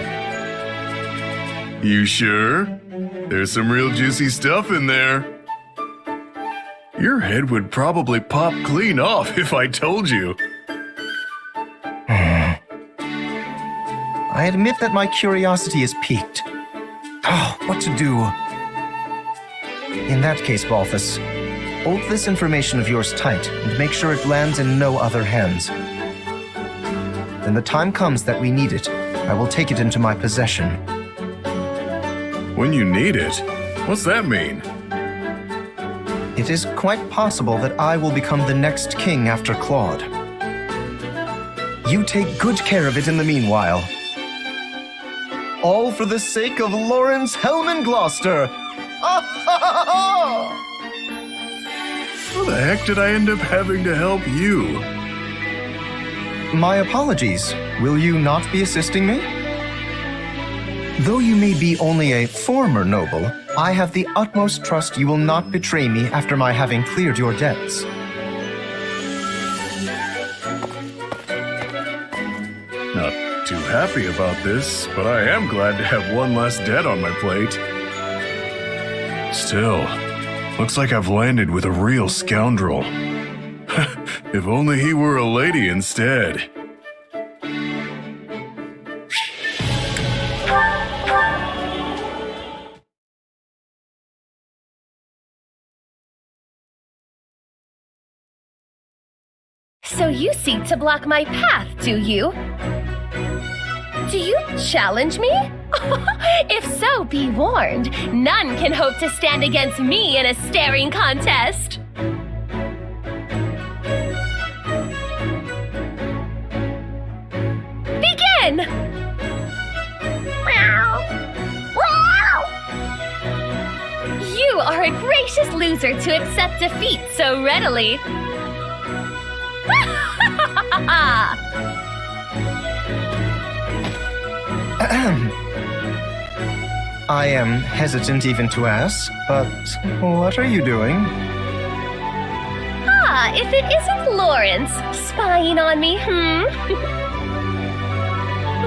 You sure? There's some real juicy stuff in there. Your head would probably pop clean off if I told you. I admit that my curiosity is piqued. Oh, what to do? In that case, Balthus, hold this information of yours tight and make sure it lands in no other hands. When the time comes that we need it, I will take it into my possession. When you need it? What's that mean? It is quite possible that I will become the next king after Claude. You take good care of it in the meanwhile. All for the sake of Lorenz Hellman Gloucester! How the heck did I end up having to help you? My apologies. Will you not be assisting me? Though you may be only a former noble, I have the utmost trust you will not betray me after my having cleared your debts. Not too happy about this, but I am glad to have one less debt on my plate. Still, looks like I've landed with a real scoundrel. If only he were a lady instead. So you seek to block my path, do you? Do you challenge me? If so, be warned. None can hope to stand against me in a staring contest. Begin! You are a gracious loser to accept defeat so readily. I am hesitant even to ask, but what are you doing? If it isn't Lorenz spying on me,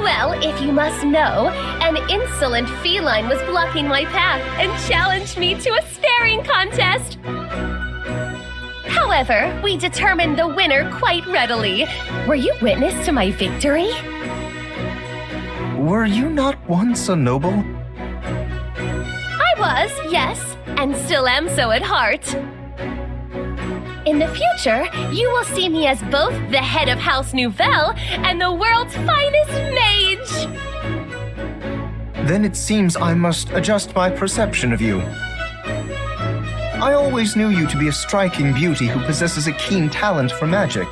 Well, if you must know, an insolent feline was blocking my path and challenged me to a staring contest. However, we determined the winner quite readily. Were you witness to my victory? Were you not once a noble? I was, yes, and still am so at heart. In the future, you will see me as both the head of House Nouvelle and the world's finest mage. Then it seems I must adjust my perception of you. I always knew you to be a striking beauty who possesses a keen talent for magic.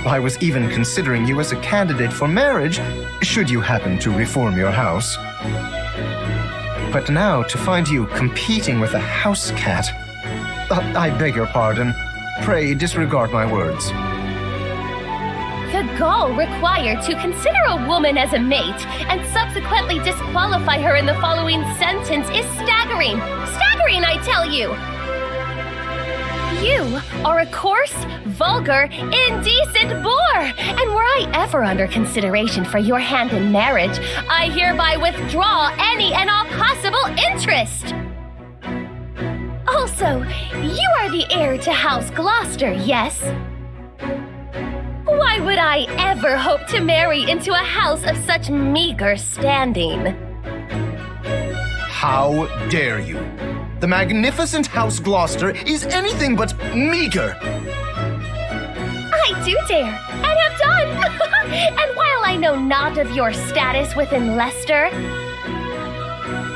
I was even considering you as a candidate for marriage, should you happen to reform your house. But now to find you competing with a house cat... I beg your pardon. Pray disregard my words. The gall required to consider a woman as a mate and subsequently disqualify her in the following sentence is staggering. Staggering, I tell you! You are a coarse, vulgar, indecent boor, and were I ever under consideration for your hand in marriage, I hereby withdraw any and all possible interest. Also, you are the heir to House Gloucester, yes? Why would I ever hope to marry into a house of such meager standing? How dare you? The magnificent House Gloucester is anything but meager. I do dare, and have done. And while I know not of your status within Leicester,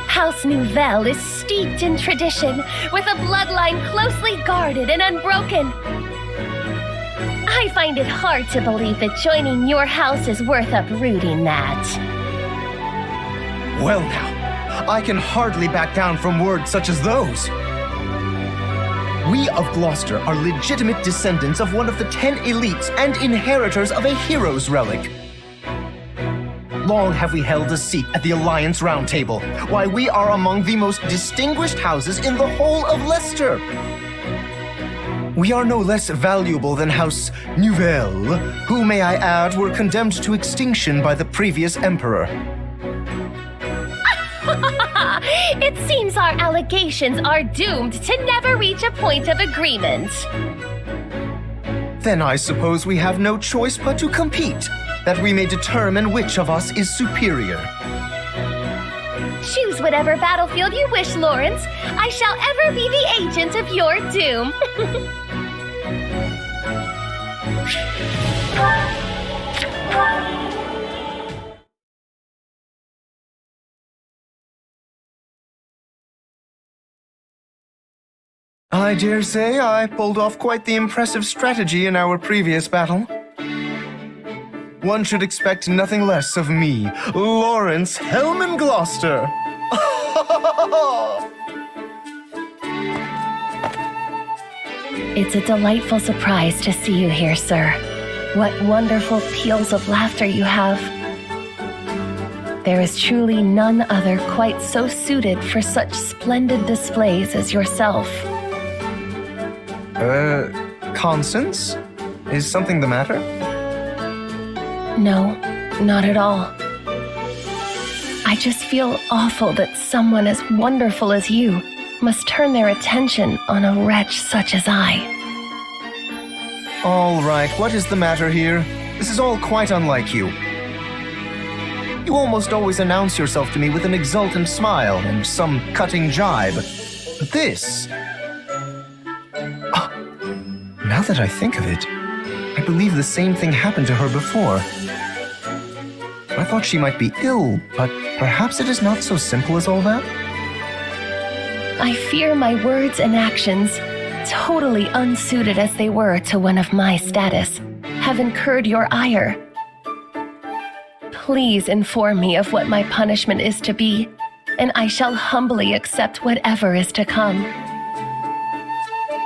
House Nouvelle is steeped in tradition, with a bloodline closely guarded and unbroken. I find it hard to believe that joining your house is worth uprooting that. Well now, I can hardly back down from words such as those. We of Gloucester are legitimate descendants of one of the 10 elites and inheritors of a hero's relic. Long have we held a seat at the Alliance Round Table, why we are among the most distinguished houses in the whole of Leicester. We are no less valuable than House Nouvelle, who, may I add, were condemned to extinction by the previous emperor. It seems our allegations are doomed to never reach a point of agreement. Then I suppose we have no choice but to compete, that we may determine which of us is superior. Choose whatever battlefield you wish, Lorenz. I shall ever be the agent of your doom. I dare say I pulled off quite the impressive strategy in our previous battle. One should expect nothing less of me, Lawrence Hellman Gloucester. It's a delightful surprise to see you here, sir. What wonderful peals of laughter you have. There is truly none other quite so suited for such splendid displays as yourself. Constance? Is something the matter? No, not at all. I just feel awful that someone as wonderful as you must turn their attention on a wretch such as I. All right, what is the matter here? This is all quite unlike you. You almost always announce yourself to me with an exultant smile and some cutting jibe. But this... now that I think of it, I believe the same thing happened to her before. I thought she might be ill, but perhaps it is not so simple as all that? I fear my words and actions, totally unsuited as they were to one of my status, have incurred your ire. Please inform me of what my punishment is to be, and I shall humbly accept whatever is to come.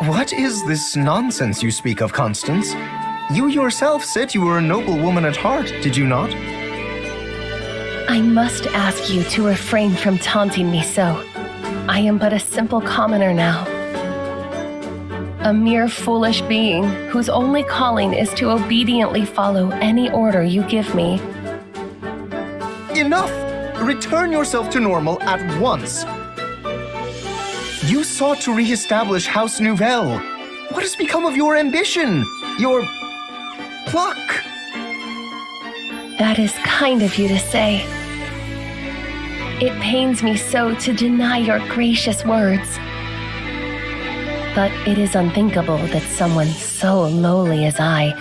What is this nonsense you speak of, Constance? You yourself said you were a noble woman at heart, did you not? I must ask you to refrain from taunting me so. I am but a simple commoner now. A mere foolish being whose only calling is to obediently follow any order you give me. Enough! Return yourself to normal at once. You sought to re-establish House Nouvelle. What has become of your ambition? Your pluck? That is kind of you to say. It pains me so to deny your gracious words. But it is unthinkable that someone so lowly as I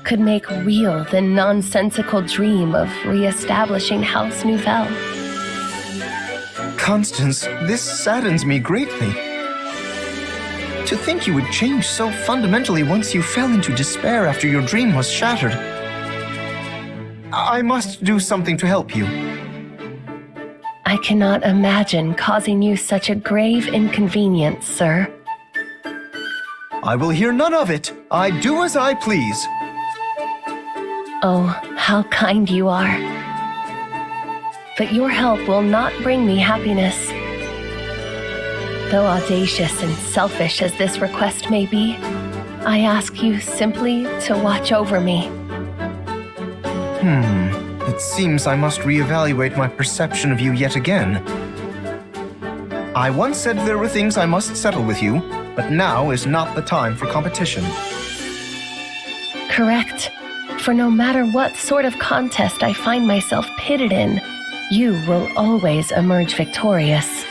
could make real the nonsensical dream of re-establishing House Nouvelle. Constance, this saddens me greatly. To think you would change so fundamentally once you fell into despair after your dream was shattered. I must do something to help you. I cannot imagine causing you such a grave inconvenience, sir. I will hear none of it. I do as I please. Oh, how kind you are. But your help will not bring me happiness. Though audacious and selfish as this request may be, I ask you simply to watch over me. It seems I must reevaluate my perception of you yet again. I once said there were things I must settle with you, but now is not the time for competition. Correct. For no matter what sort of contest I find myself pitted in, you will always emerge victorious.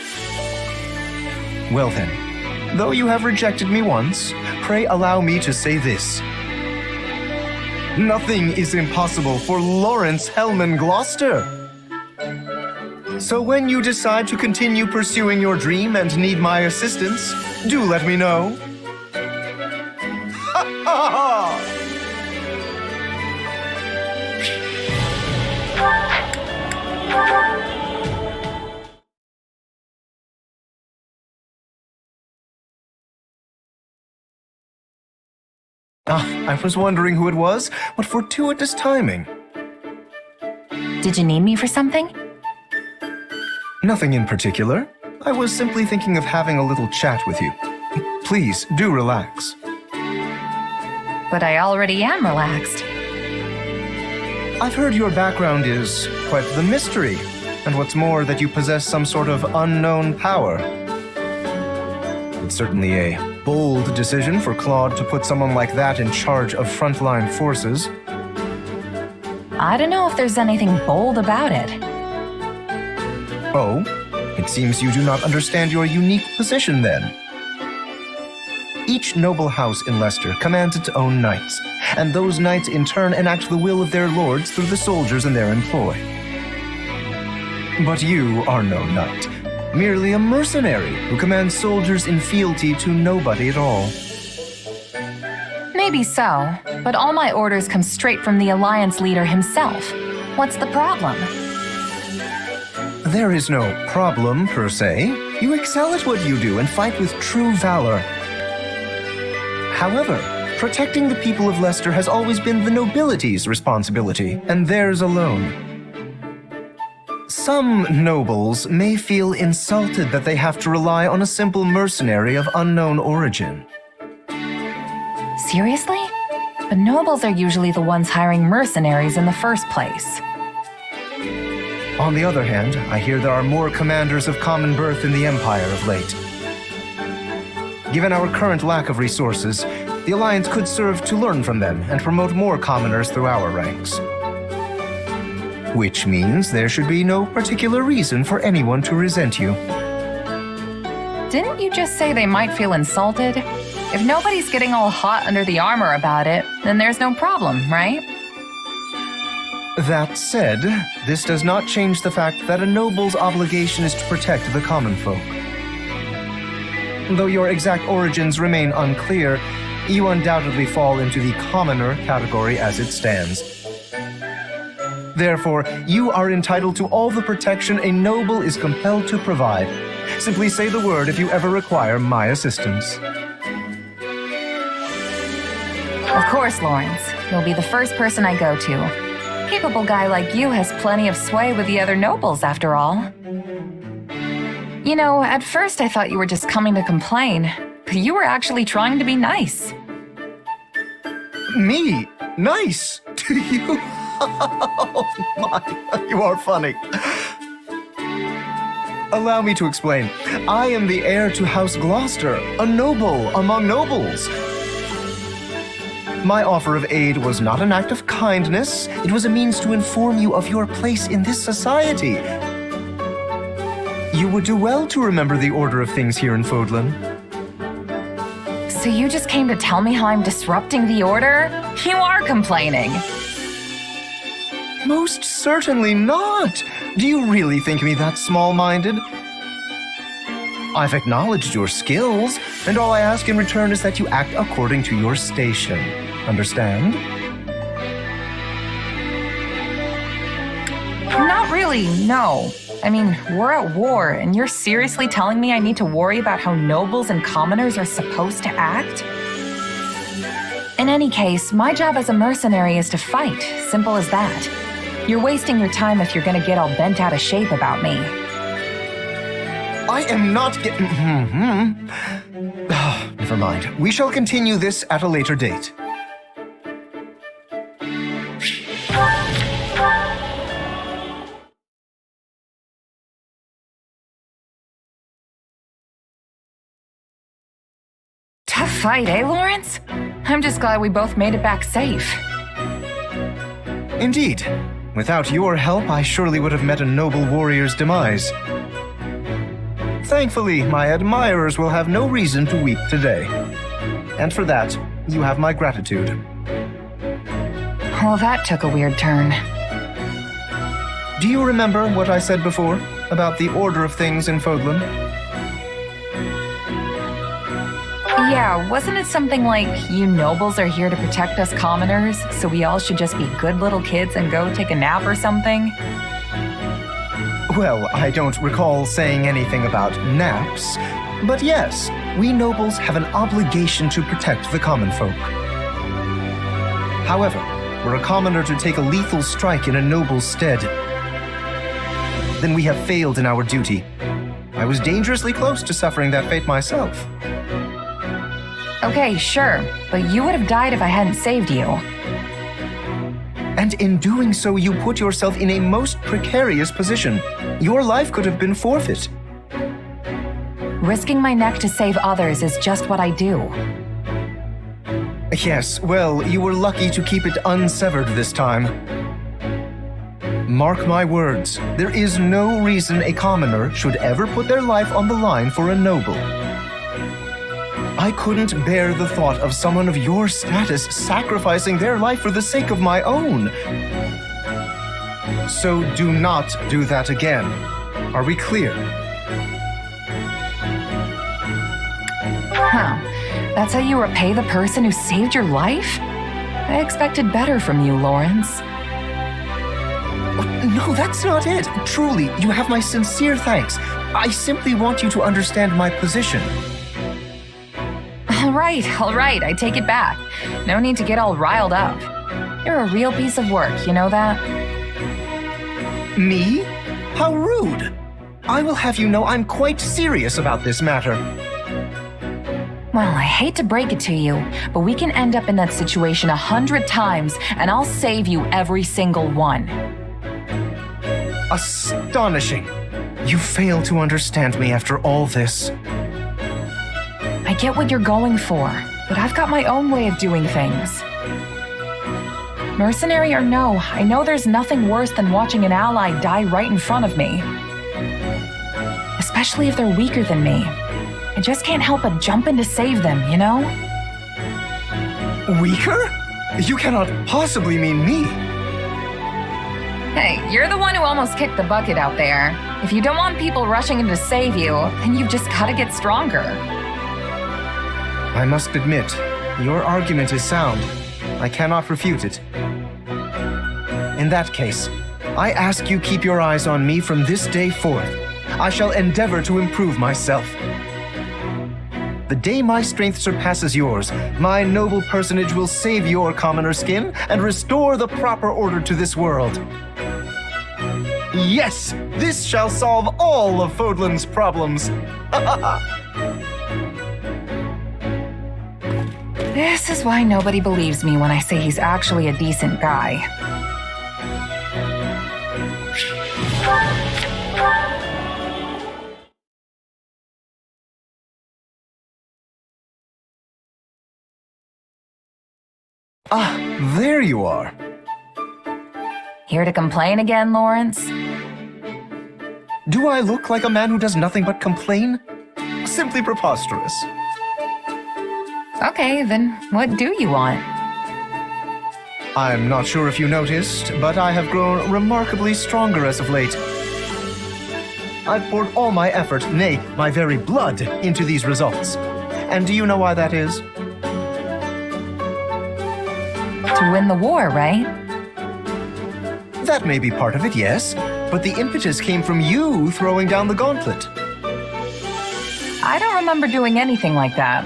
Well then, though you have rejected me once, pray allow me to say this. Nothing is impossible for Lawrence Hellman Gloucester. So when you decide to continue pursuing your dream and need my assistance, do let me know. Ha ha ha! I was wondering who it was. What fortuitous timing. Did you need me for something? Nothing in particular. I was simply thinking of having a little chat with you. Please, do relax. But I already am relaxed. I've heard your background is quite the mystery, and what's more, that you possess some sort of unknown power. It's certainly a bold decision for Claude to put someone like that in charge of frontline forces. I don't know if there's anything bold about it. Oh, it seems you do not understand your unique position then. Each noble house in Leicester commands its own knights, and those knights in turn enact the will of their lords through the soldiers in their employ. But you are no knight. merely a mercenary who commands soldiers in fealty to nobody at all. Maybe so, but all my orders come straight from the Alliance leader himself. What's the problem? There is no problem, per se. You excel at what you do and fight with true valor. However, protecting the people of Leicester has always been the nobility's responsibility, and theirs alone. Some nobles may feel insulted that they have to rely on a simple mercenary of unknown origin. Seriously? But nobles are usually the ones hiring mercenaries in the first place. On the other hand, I hear there are more commanders of common birth in the Empire of late. Given our current lack of resources, the Alliance could serve to learn from them and promote more commoners through our ranks. Which means there should be no particular reason for anyone to resent you. Didn't you just say they might feel insulted? If nobody's getting all hot under the armor about it, then there's no problem, right? That said, this does not change the fact that a noble's obligation is to protect the common folk. Though your exact origins remain unclear, you undoubtedly fall into the commoner category as it stands. Therefore, you are entitled to all the protection a noble is compelled to provide. Simply say the word if you ever require my assistance. Of course, Lorenz. You'll be the first person I go to. Capable guy like you has plenty of sway with the other nobles, after all. You know, at first I thought you were just coming to complain, but you were actually trying to be nice. Me? Nice? To you? Oh my, you are funny. Allow me to explain. I am the heir to House Gloucester, a noble among nobles. My offer of aid was not an act of kindness. It was a means to inform you of your place in this society. You would do well to remember the order of things here in Fodlan. So you just came to tell me how I'm disrupting the order? You are complaining. Most certainly not. Do you really think me that small-minded? I've acknowledged your skills, and all I ask in return is that you act according to your station. Understand? Not really, no. I mean, we're at war, and you're seriously telling me I need to worry about how nobles and commoners are supposed to act? In any case, my job as a mercenary is to fight. Simple as that. You're wasting your time if you're gonna get all bent out of shape about me. I am not getting... Never mind. We shall continue this at a later date. Tough fight, eh, Lorenz? I'm just glad we both made it back safe. Indeed. Without your help, I surely would have met a noble warrior's demise. Thankfully, my admirers will have no reason to weep today. And for that, you have my gratitude. Well, that took a weird turn. Do you remember what I said before about the order of things in Fodlan? Yeah, wasn't it something like, you nobles are here to protect us commoners, so we all should just be good little kids and go take a nap or something? Well, I don't recall saying anything about naps, but yes, we nobles have an obligation to protect the common folk. However, were a commoner to take a lethal strike in a noble's stead, then we have failed in our duty. I was dangerously close to suffering that fate myself. Okay, sure, but you would have died if I hadn't saved you. And in doing so, you put yourself in a most precarious position. Your life could have been forfeit. Risking my neck to save others is just what I do. Yes, well, you were lucky to keep it unsevered this time. Mark my words, there is no reason a commoner should ever put their life on the line for a noble. I couldn't bear the thought of someone of your status sacrificing their life for the sake of my own. So do not do that again. Are we clear? Huh. That's how you repay the person who saved your life? I expected better from you, Lorenz. No, that's not it. Truly, you have my sincere thanks. I simply want you to understand my position. All right, I take it back. No need to get all riled up. You're a real piece of work, you know that? Me? How rude! I will have you know I'm quite serious about this matter. Well, I hate to break it to you, but we can end up in that situation 100 times, and I'll save you every single one. Astonishing. You fail to understand me after all this. I get what you're going for, but I've got my own way of doing things. Mercenary or no, I know there's nothing worse than watching an ally die right in front of me. Especially if they're weaker than me. I just can't help but jump in to save them, you know? Weaker? You cannot possibly mean me. Hey, you're the one who almost kicked the bucket out there. If you don't want people rushing in to save you, then you've just gotta get stronger. I must admit, your argument is sound. I cannot refute it. In that case, I ask you keep your eyes on me from this day forth. I shall endeavor to improve myself. The day my strength surpasses yours, my noble personage will save your commoner skin and restore the proper order to this world. Yes, this shall solve all of Fodlan's problems. This is why nobody believes me when I say he's actually a decent guy. Ah, there you are. Here to complain again, Lorenz? Do I look like a man who does nothing but complain? Simply preposterous. Okay, then what do you want? I'm not sure if you noticed, but I have grown remarkably stronger as of late. I've poured all my effort, nay, my very blood, into these results. And do you know why that is? To win the war, right? That may be part of it, yes, but the impetus came from you throwing down the gauntlet. I don't remember doing anything like that.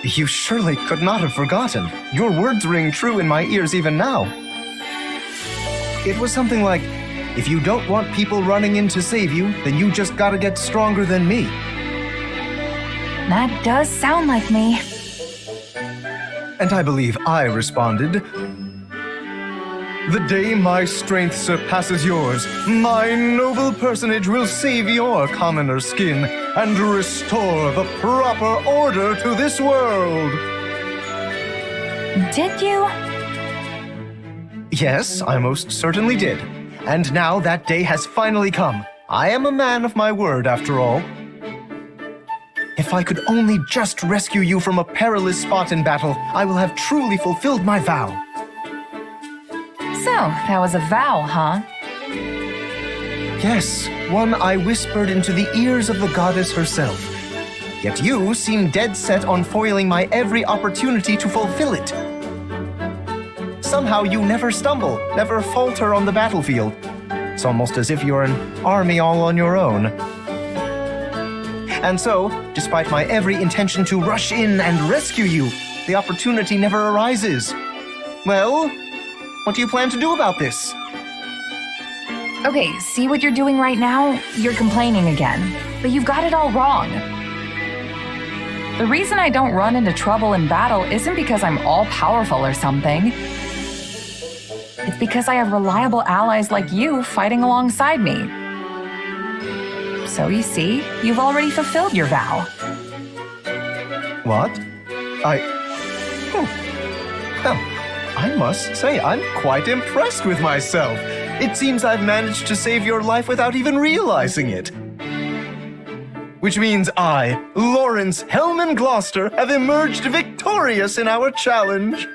You surely could not have forgotten. Your words ring true in my ears even now. It was something like, if you don't want people running in to save you, then you just gotta get stronger than me. That does sound like me. And I believe I responded, the day my strength surpasses yours, my noble personage will save your commoner skin and restore the proper order to this world. Did you? Yes, I most certainly did. And now that day has finally come. I am a man of my word, after all. If I could only just rescue you from a perilous spot in battle, I will have truly fulfilled my vow. So, that was a vow, huh? Yes, one I whispered into the ears of the goddess herself. Yet you seem dead set on foiling my every opportunity to fulfill it. Somehow you never stumble, never falter on the battlefield. It's almost as if you're an army all on your own. And so, despite my every intention to rush in and rescue you, the opportunity never arises. Well, what do you plan to do about this? Okay, see what you're doing right now? You're complaining again. But you've got it all wrong. The reason I don't run into trouble in battle isn't because I'm all-powerful or something. It's because I have reliable allies like you fighting alongside me. So you see, you've already fulfilled your vow. What? Well, I must say I'm quite impressed with myself. It seems I've managed to save your life without even realizing it. Which means I, Lorenz Hellman Gloucester, have emerged victorious in our challenge.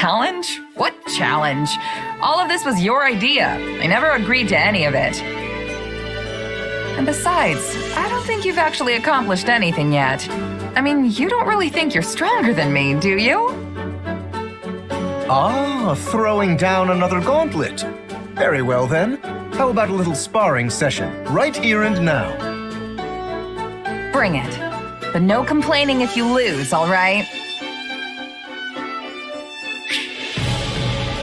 Challenge? What challenge? All of this was your idea. I never agreed to any of it. And besides, I don't think you've actually accomplished anything yet. I mean, you don't really think you're stronger than me, do you? Ah, throwing down another gauntlet. Very well then. How about a little sparring session, right here and now? Bring it. But no complaining if you lose, all right?